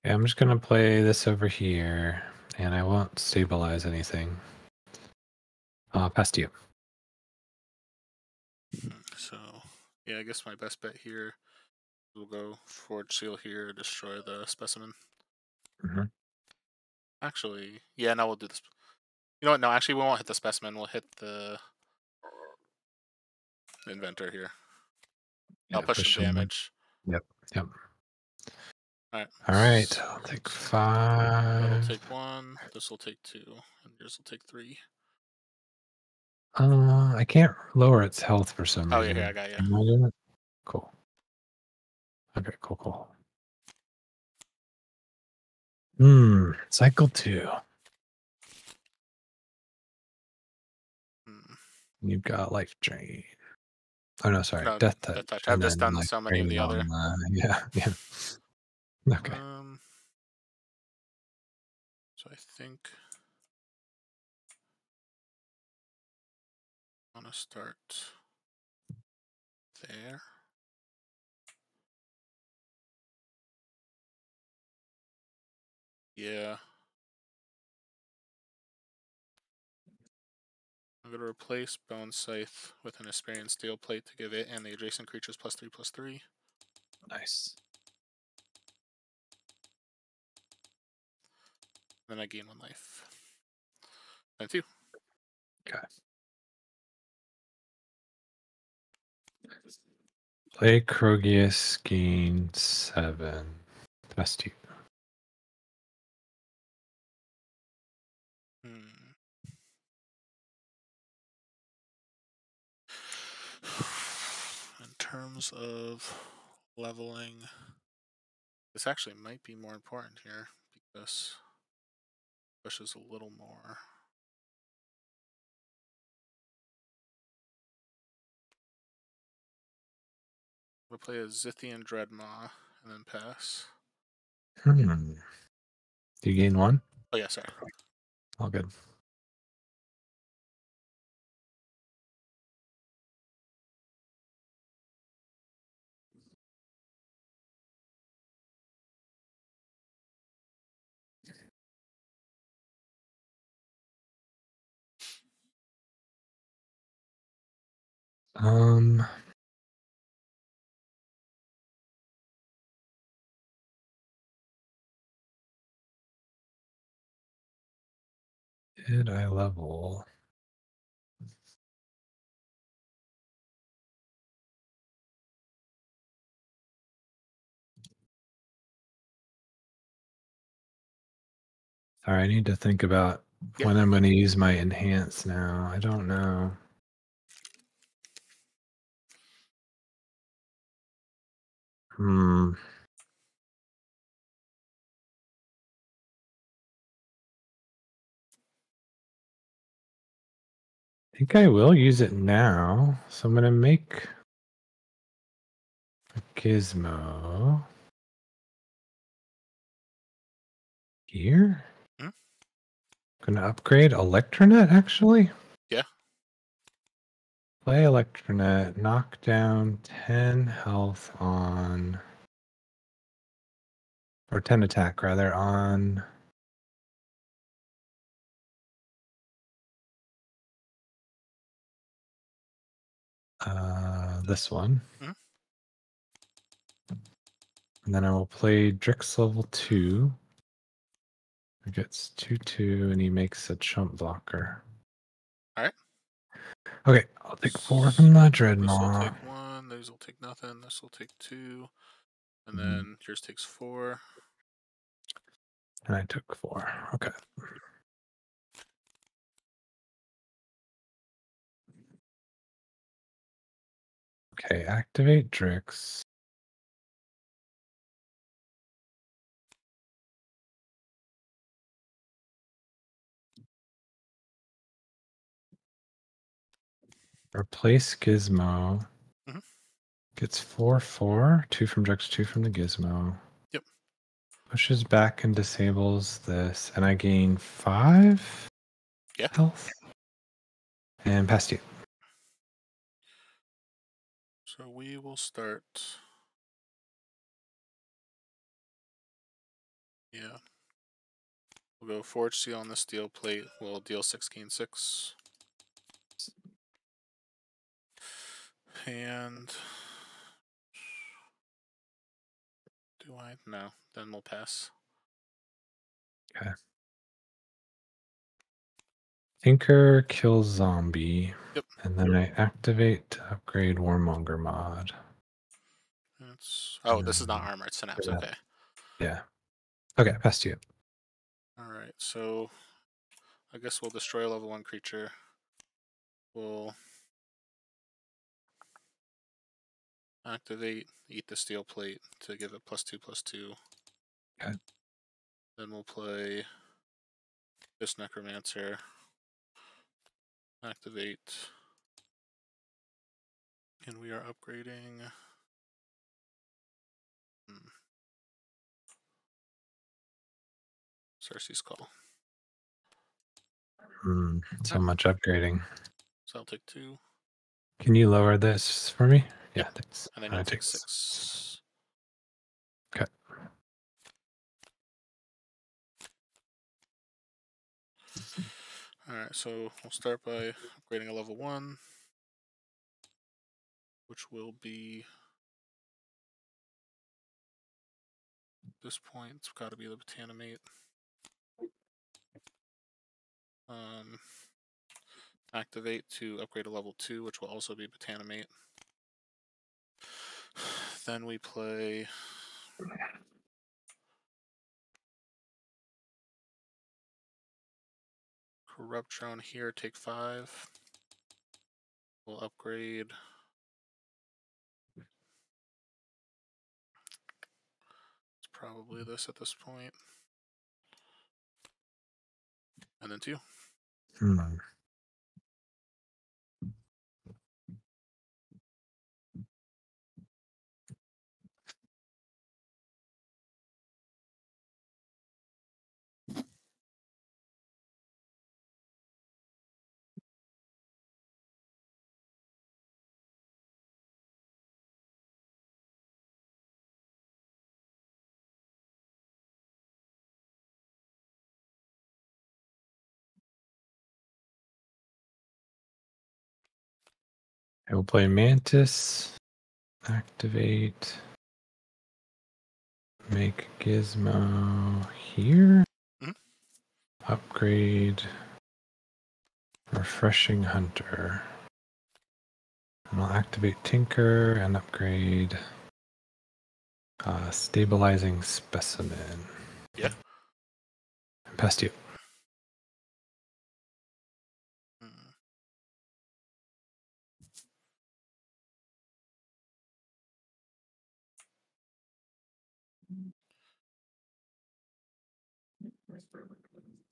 Yeah, I'm just going to play this over here, and I won't stabilize anything. Pass to you. So, yeah, I guess my best bet here will go Forge Seal here, destroy the Specimen. Actually, yeah, no, we'll do this. You know what? No, actually, we won't hit the Specimen. We'll hit the Inventor here. I'll push some damage. Yep. All right. I'll take 5. That'll take 1. This will take 2, and yours will take 3. I can't lower its health for some reason. Oh, yeah, I got you. Am I doing it? Cool. Okay, cool. Cycle 2. You've got Life Drain. Oh, no, sorry. No, Death Touch. I've just done so many of the other. Yeah. Okay. So I think I'm going to start there. Yeah. I'm going to replace Bone Scythe with an Asperian Steel Plate to give it and the adjacent creatures +3/+3. Nice. Then I gain 1 life. And 2. Okay. Play Krogius, gain 7. Best you. In terms of leveling, this actually might be more important here because pushes a little more. We'll play a Zithian Dreadmaw and then pass. Do you gain 1? Oh yeah, sorry. All good. Did I level? Sorry, I need to think about when I'm going to use my enhance now. I don't know. I think I will use it now. So I'm going to make a gizmo here. Going to upgrade Electronet, actually. Yeah. Play Electronet, knock down 10 health on, or 10 attack rather, on this one. And then I will play Drix level 2. He gets 2/2 and he makes a chump blocker. Alright. Okay, I'll take 4 from the Dreadmaw. This will take 1, these will take nothing, this will take 2, and then yours takes 4. And I took 4. Okay. Okay, activate Drix. Replace Gizmo. Gets 4/4. 2 from Drix, 2 from the Gizmo. Yep. Pushes back and disables this, and I gain 5 health. And past you. So we will start. Yeah. We'll go Forge Seal on the Steel Plate. We'll deal 6, gain 6. And do I? No. Then we'll pass. Okay. Tinker kills zombie. Yep. And then I activate to upgrade Warmonger mod. This is not armor, it's Synapse. Yeah. Okay. Yeah. Okay, past you. Alright, so I guess we'll destroy a level 1 creature. We'll activate, eat the Steel Plate to give it +2/+2. Okay. Then we'll play this Necromancer. Activate. And we are upgrading. Cersei's Call. So much upgrading. So I'll take 2. Can you lower this for me? Yeah, thanks. And then you'll take 6. Okay. Alright, so we'll start by upgrading a level 1, which will be this point. It's got to be the Botanimate. Activate to upgrade a level 2, which will also be Botanimate. Then we play Corrupt Drone here, take 5. We'll upgrade it's probably this at this point. And then 2. I will play Mantis. Activate. Make Gizmo here. Upgrade. Refreshing Hunter. And I'll activate Tinker and upgrade Stabilizing Specimen. Yeah. And past you.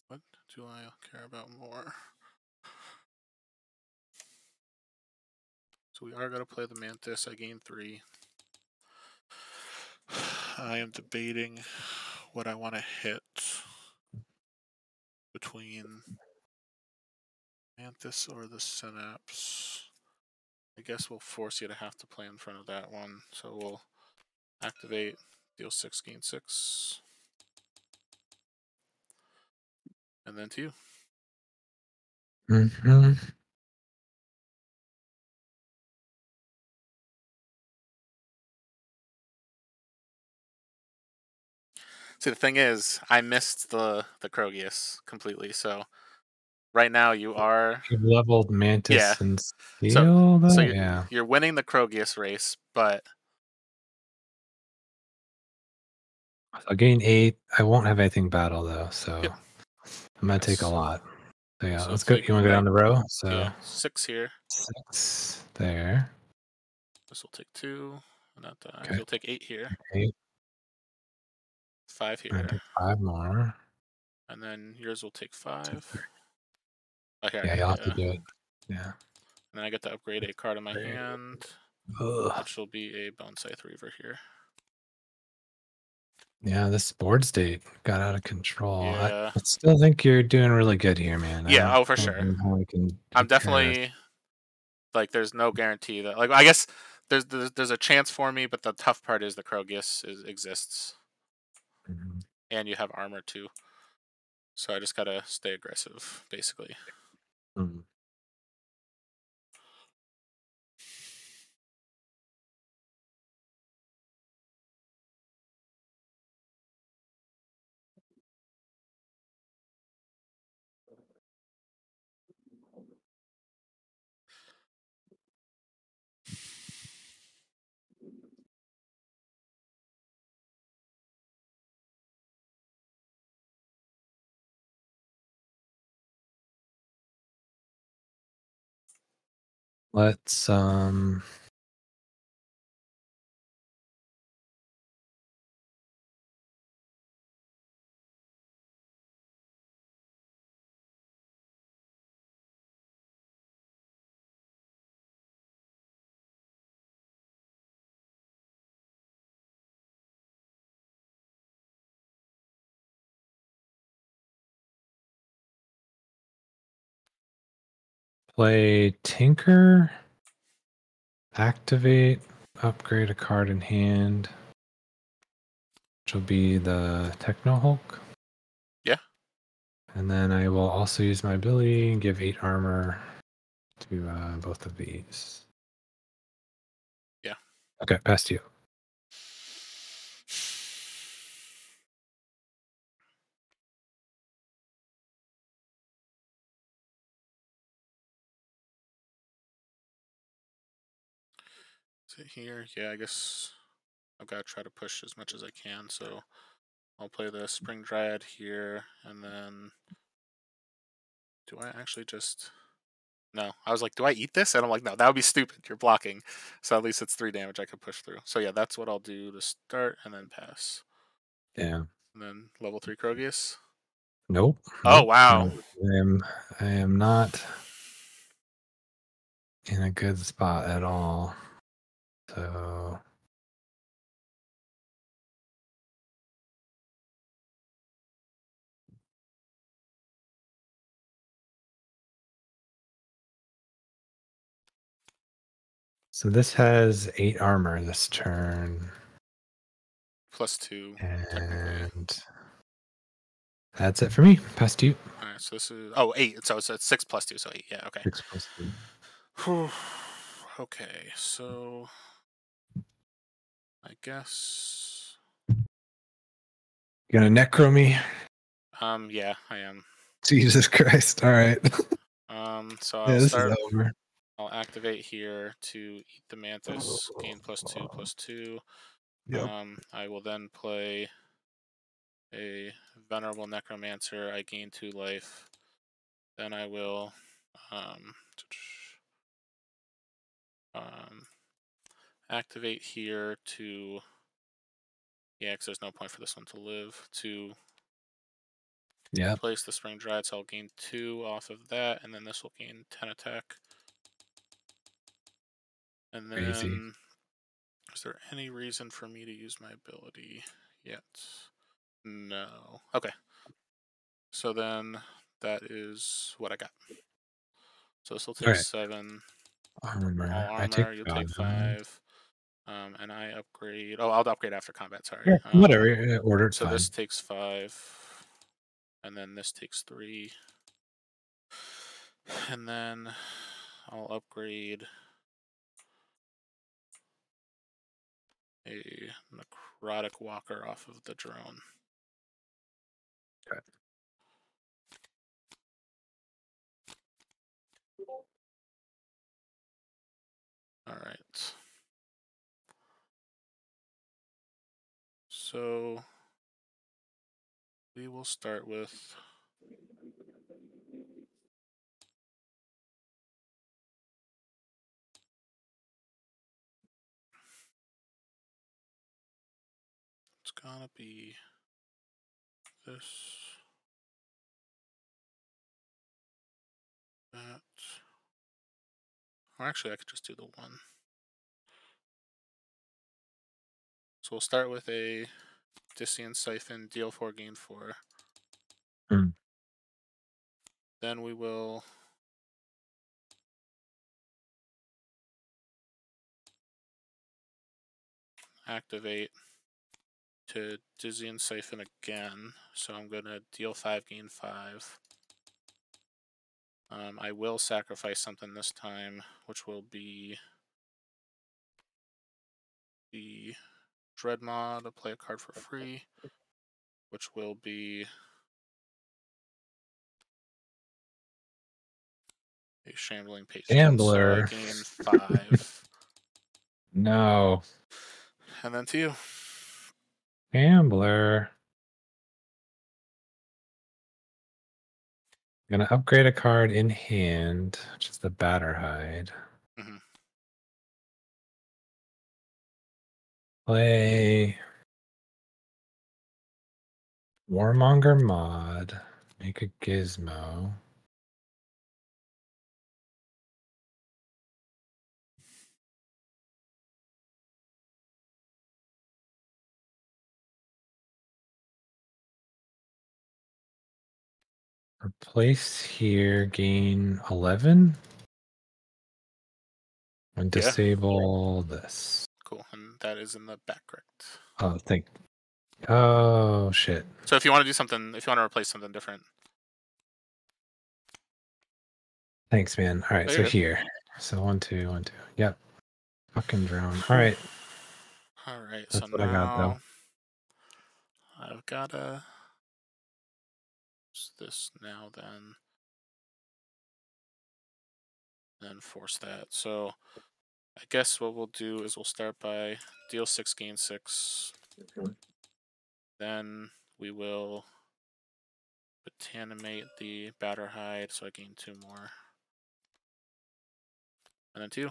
What do I care about more? So we are going to play the Mantis. I gain 3. I am debating what I want to hit between Mantis or the Synapse. I guess we'll force you to have to play in front of that one. So we'll activate, deal 6, gain 6. And then to you. See, the thing is, I missed the Krogius completely. So right now you are... You've leveled Mantis and Steel, so you're winning the Krogius race, but... I'll gain 8. I won't have anything battle, though, so yep. I'm going to take a lot. So yeah, so let's go. You want to go down the row? So yeah, 6 here. 6 there. This will take 2. Not die. Okay. You'll take 8 here. 8. 5 here. I take 5 more. And then yours will take 5. Okay. Yeah, you'll have to do it. Yeah. And then I get to upgrade a card in my hand, which will be a Bone Scythe Reaver here. Yeah, this board state got out of control. Yeah. I still think you're doing really good here, man. Yeah, oh, for sure. I'm definitely like, there's no guarantee that, like, I guess there's a chance for me, but the tough part is the Krogius exists, and you have armor too. So I just gotta stay aggressive, basically. Let's play Tinker, activate, upgrade a card in hand, which will be the Techno Hulk. Yeah. And then I will also use my ability and give 8 armor to both of these. Yeah. Okay, past you. Is it here? Yeah, I guess I've got to try to push as much as I can. So I'll play the Spring Dryad here, and then do I actually just... No, I was like, do I eat this? And I'm like, no, that would be stupid. You're blocking. So at least it's 3 damage I could push through. So yeah, that's what I'll do to start, and then pass. Yeah. And then level 3 Krogius. Nope. Oh, wow. I am not in a good spot at all. So this has 8 armor this turn. +2, and technically. That's it for me. Past you. All right, so this is 8. So it's 6 + 2, so 8. Yeah, okay. 6 + 2. Okay, so I guess You gonna necro me? Yeah, I am. Jesus Christ! All right. So yeah, I'll this start. is over. I'll activate here to eat the Mantis, gain +2, +2. Yep. I will then play a Venerable Necromancer. I gain 2 life. Then I will activate here to... Yeah, because there's no point for this one to live. To place the Spring Dryad, so I'll gain 2 off of that, and then this will gain 10 attack. And then, Crazy. Is there any reason for me to use my ability yet? No. Okay. So then that is what I got. So this will take 7. Armor. All armor, you'll take 5. And I upgrade... Oh, I'll upgrade after combat, sorry. Yeah, whatever. Ordered so fine. this takes 5. And then this takes 3. And then I'll upgrade a Necrotic Walker off of the drone. Okay. All right. So we will start with... It's gonna be this, that, or actually I could just do the 1. So we'll start with a Discian Siphon, deal 4, gain 4. Then we will activate to Discian Siphon again. So I'm gonna deal 5, gain 5. I will sacrifice something this time, which will be the Dreadmaw to play a card for free, which will be a Shambling Patron. Gambler. So I gain 5. No. And then to you. Gambler. I'm gonna upgrade a card in hand, which is the Batterhide. Play Warmonger mod. Make a Gizmo. Replace here, gain 11. And disable this. Cool, and that is in the back, correct? Oh, Oh, shit. So if you want to do something, if you want to replace something different, Thanks, man. All right, so here. So 1, 2, 1, 2. Yep. Fucking drone. All right. All right. That's so what now I got, though. I've gotta use this now, then force that. So I guess what we'll do is we'll start by deal 6, gain 6. Then we will botanimate the batter hide, so I gain 2 more. And then 2.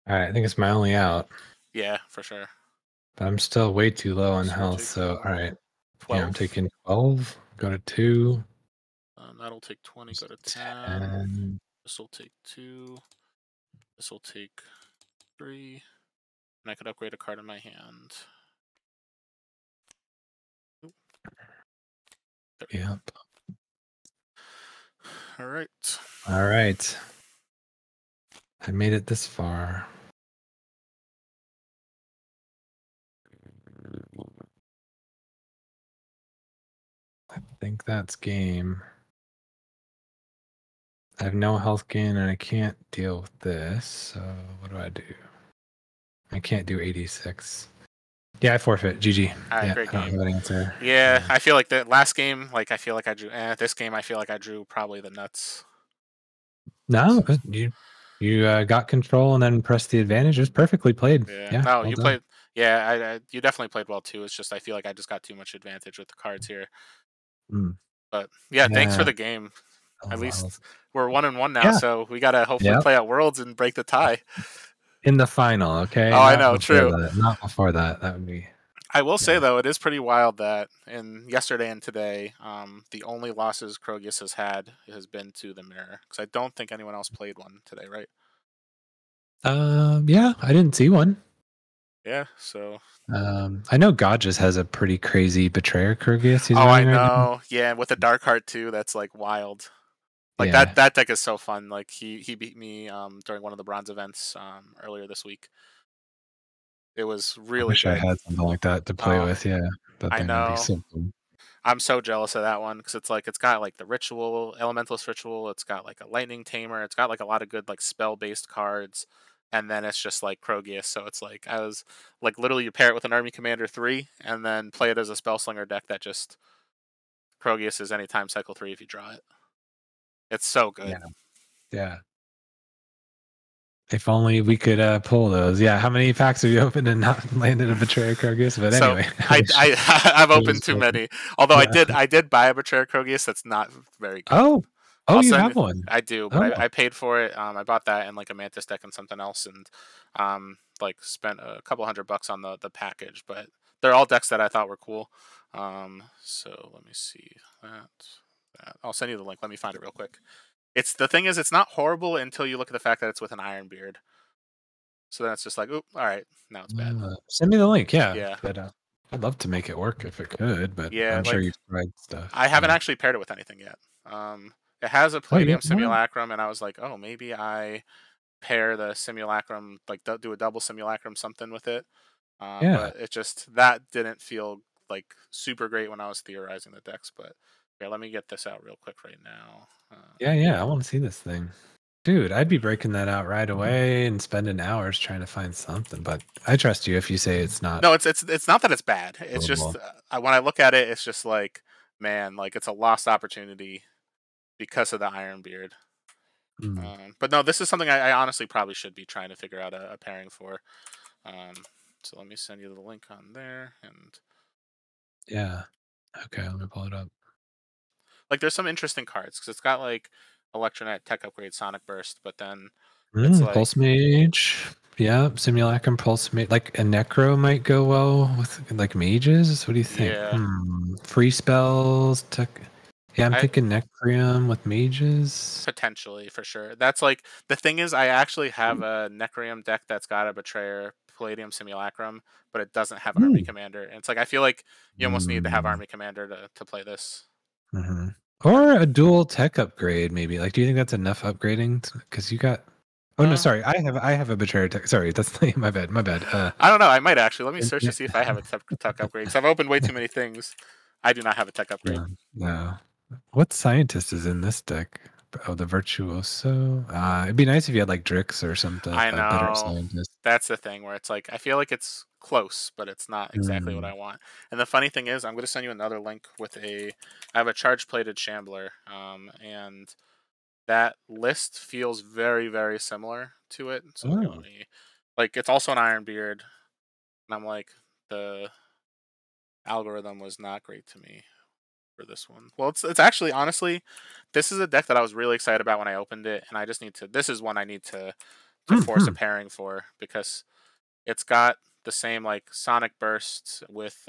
All right, I think it's my only out. Yeah, for sure. But I'm still way too low on health, so all right. 12? Yeah, I'm taking 12. Go to 2. That'll take 20, go to 10. This will take 2. This will take 3. And I could upgrade a card in my hand. Yep. All right. All right. I made it this far. I think that's game. I have no health gain and I can't deal with this. So what do? I can't do 86. Yeah, I forfeit. GG. All right, yeah, great I don't game. have an answer. Yeah, I feel like the last game, I feel like I drew. This game, I feel like I drew probably the nuts. No, you got control and then pressed the advantage. It was perfectly played. Yeah. No, well you done. played. Yeah, you definitely played well too. It's just I feel like I just got too much advantage with the cards here. But yeah, thanks for the game. At least we're 1-1 now, so we gotta hopefully play at Worlds and break the tie. In the final, okay? Oh, I know, true. Not before that. That would be. I will say though, it is pretty wild that yesterday and today, the only losses Krogius has had has been to the mirror, because I don't think anyone else played one today, right? Yeah, I didn't see one. Yeah, so. I know Godges has a pretty crazy Betrayer Krogius. Oh, I know. Yeah, with a Dark Heart too. That's like wild. Like that deck is so fun. Like he beat me during one of the bronze events earlier this week. It was really I wish good. I had something like that to play with. Yeah, that thing would be so cool. I'm so jealous of that one because it's got like the ritual, elementalist ritual. It's got like a lightning tamer. It's got like a lot of good like spell based cards, and then it's just like Krogius. So it's like I was like literally you pair it with an Army Commander 3, and then play it as a Spellslinger deck that just Krogius is anytime cycle 3 if you draw it. It's so good. Yeah. If only we could pull those. Yeah. How many packs have you opened and not landed a Betrayer Krogius? But so anyway, I've opened too many. Although I did buy a Betrayer Krogius that's not very good. Oh, you have one. I do, but I paid for it. I bought that in like a Mantis deck and something else, and like spent a couple $100 on the package. But they're all decks that I thought were cool. So let me see that. I'll send you the link. Let me find it real quick. The thing is, it's not horrible until you look at the fact that it's with an Ironbeard. So then it's just like, oop, all right, now it's bad. Send me the link, yeah. Yeah. But I'd love to make it work if it could, but yeah, I'm sure you've tried stuff. I haven't actually paired it with anything yet. It has a Palladium Simulacrum, and I was like, oh, maybe I pair the Simulacrum, like do a double Simulacrum something with it. But it just, that didn't feel like super great when I was theorizing the decks. But here, let me get this out real quick right now. Yeah, I want to see this thing. Dude, I'd be breaking that out right away and spending hours trying to find something. But I trust you if you say it's not. No, it's not that it's bad. It's just when I look at it, it's just like, man, like it's a lost opportunity because of the Ironbeard. But no, this is something I honestly probably should be trying to figure out a pairing for. So let me send you the link on there. And yeah, okay, let me pull it up. Like there's some interesting cards because it's got like Electronet, Tech Upgrade, Sonic Burst, but then it's like Pulse Mage. Yeah, Simulacrum, Pulse Mage. Like a Necro might go well with like mages. What do you think? Yeah. Free spells. Yeah, I'm thinking Necrium with mages. Potentially, for sure. That's like the thing is, I actually have a Necrium deck that's got a Betrayer, Palladium Simulacrum, but it doesn't have Army Commander. And it's like I feel like you almost need to have Army Commander to play this. Or a dual tech upgrade, maybe. Like, do you think that's enough upgrading? Because you got. Oh no, sorry. I have a Betrayer tech. Sorry, that's my bad. My bad. I don't know. I might actually. Let me search to see if I have a tech upgrade. Because I've opened way too many things. I do not have a tech upgrade. No. What scientist is in this deck? Oh, the Virtuoso. It'd be nice if you had like Drix or something. I know. A better scientist. That's the thing where it's like I feel like it's close, but it's not exactly what I want. And the funny thing is, I'm going to send you another link with I have a charge plated Shambler, and that list feels very, very similar to it. So let me, like, it's also an Ironbeard, and I'm like, the algorithm was not great to me for this one. Well, it's actually, honestly, this is a deck that I was really excited about when I opened it, and I just need to. This is one I need to force a pairing for because it's got the same like Sonic Burst with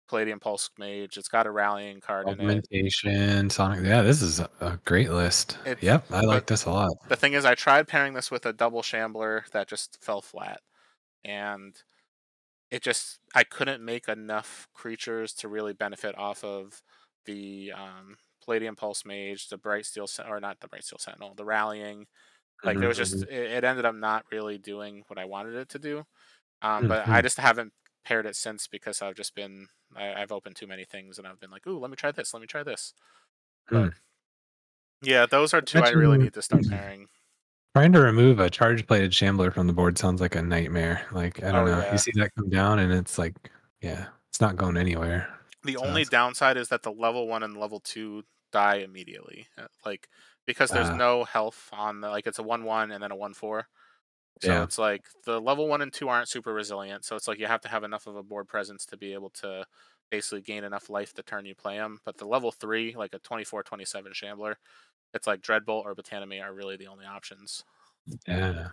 Palladium Pulse Mage. It's got a rallying card in it. Augmentation, Sonic. Yeah, this is a great list. Yep, I like this a lot. The thing is, I tried pairing this with a double Shambler that just fell flat, and it just I couldn't make enough creatures to really benefit off of the Palladium Pulse Mage, the Bright Steel or not the Bright Steel Sentinel, the rallying. Like it was just it ended up not really doing what I wanted it to do. But I just haven't paired it since because I've just been I've opened too many things and I've been like, ooh, let me try this, let me try this. But yeah, those are two I really need to start pairing. Trying to remove a charge plated Shambler from the board sounds like a nightmare. Like I don't know. Yeah. You see that come down and it's like, yeah, it's not going anywhere. The only downside is that the level 1 and level 2 die immediately. Like because there's no health on the like it's a 1/1 and then a 1/4. So it's like the level 1 and 2 aren't super resilient. So it's like you have to have enough of a board presence to be able to basically gain enough life the turn you play them. But the level 3, like a 24/27 Shambler, it's like Dreadbolt or Botanime are really the only options. Yeah.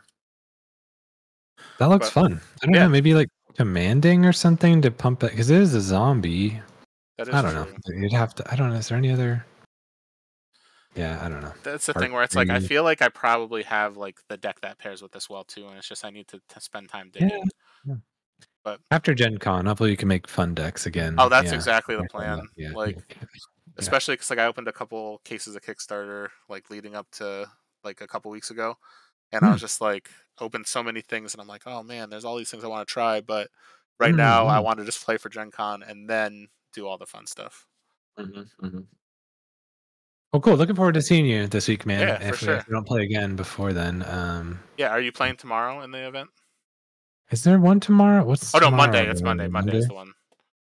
That looks fun. I don't know, maybe like commanding or something to pump it because it is a zombie. That is I don't know. You'd have to. I don't know. Is there any other? Yeah, I don't know. That's the thing where it's like I feel like I probably have like the deck that pairs with this well too, and it's just I need to spend time digging. Yeah. But after Gen Con, hopefully you can make fun decks again. Oh, that's exactly the plan. Like, especially because like I opened a couple cases of Kickstarter like leading up to like a couple weeks ago, and I was just like opened so many things, and I'm like, oh man, there's all these things I want to try, but right now I want to just play for Gen Con and then do all the fun stuff. Well, cool. Looking forward to seeing you this week, man. Yeah, for sure. If we don't play again before then. Yeah, are you playing tomorrow in the event? Is there one tomorrow? What's no, tomorrow? Monday. It's Monday. Monday is the one.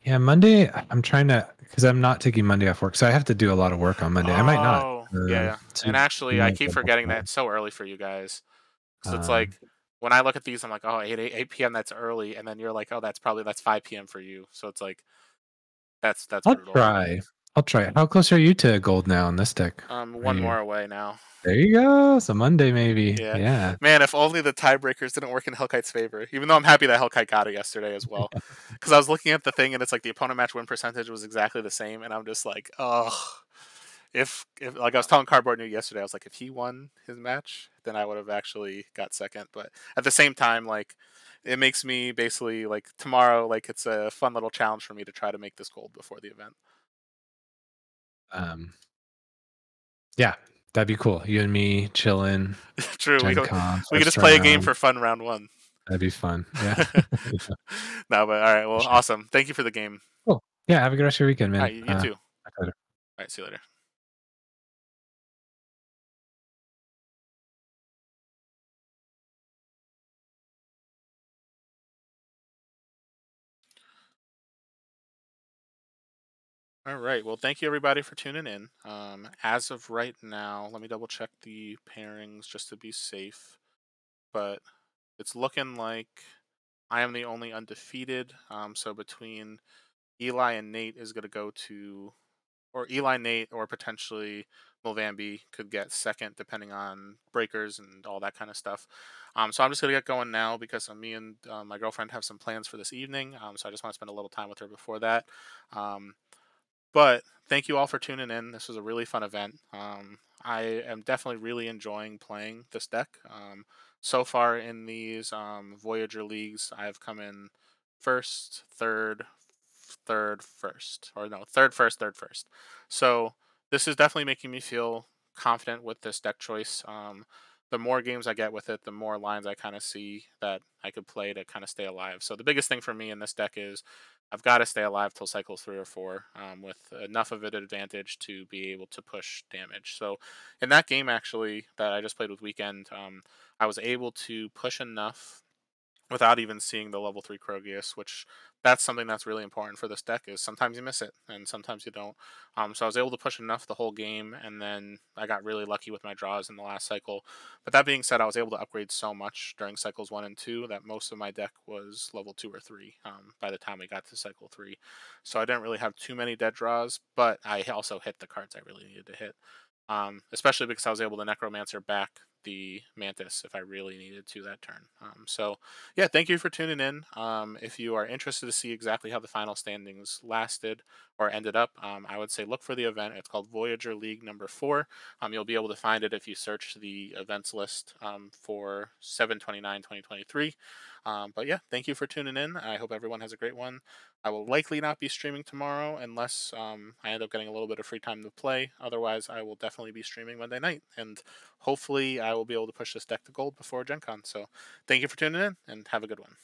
Yeah, Monday. I'm trying to because I'm not taking Monday off work, so I have to do a lot of work on Monday. I might not. Yeah, and actually, I keep forgetting that it's so early for you guys. So it's like when I look at these, I'm like, oh, 8 p.m. That's early, and then you're like, oh, that's 5 p.m. for you. So it's like that's brutal. I'll try. How close are you to gold now in this deck? One more away now. There you go. So Monday maybe. Yeah. Man, if only the tiebreakers didn't work in Hellkite's favor. Even though I'm happy that Hellkite got it yesterday as well, because I was looking at the thing and it's like the opponent match win percentage was exactly the same, and I'm just like, oh. If like I was telling Cardboard New yesterday, I was like, if he won his match, then I would have actually got second. But at the same time, like it makes me basically like tomorrow, like it's a fun little challenge for me to try to make this gold before the event. Yeah, that'd be cool. You and me chilling. True. We could just play a game for fun round 1. That'd be fun. Yeah. No, but all right. Well, awesome. Thank you for the game. Cool. Yeah. Have a good rest of your weekend, man. All right, you too. All right. See you later. All right. Well, thank you everybody for tuning in. As of right now, let me double check the pairings just to be safe. But it's looking like I am the only undefeated. So between Eli and Nate is going to go to, or Eli, Nate, or potentially Mulvambi could get second depending on breakers and all that kind of stuff. So I'm just going to get going now because me and my girlfriend have some plans for this evening. So I just want to spend a little time with her before that. But thank you all for tuning in. This was a really fun event. I am definitely really enjoying playing this deck. so far in these Voyageur leagues, I've come in first, third, first, or no, third, first, third, first. So this is definitely making me feel confident with this deck choice. The more games I get with it, the more lines I kind of see that I could play to kind of stay alive. So the biggest thing for me in this deck is I've got to stay alive till cycle 3 or 4 with enough of an advantage to be able to push damage. So in that game, actually, that I just played with Weekend, I was able to push enough without even seeing the level 3 Krogius, which that's something that's really important for this deck is sometimes you miss it and sometimes you don't. So I was able to push enough the whole game, and then I got really lucky with my draws in the last cycle. But that being said, I was able to upgrade so much during cycles 1 and 2 that most of my deck was level 2 or 3 by the time we got to cycle 3. So I didn't really have too many dead draws, but I also hit the cards I really needed to hit. Especially because I was able to Necromancer back the Mantis if I really needed to that turn. So yeah, thank you for tuning in. If you are interested to see exactly how the final standings lasted or ended up, I would say look for the event. It's called Voyageur League number 4. You'll be able to find it if you search the events list for 7/29/2023. But yeah, thank you for tuning in. I hope everyone has a great one. I will likely not be streaming tomorrow unless I end up getting a little bit of free time to play. Otherwise, I will definitely be streaming Monday night, and hopefully I will be able to push this deck to gold before Gen Con. So thank you for tuning in, and have a good one.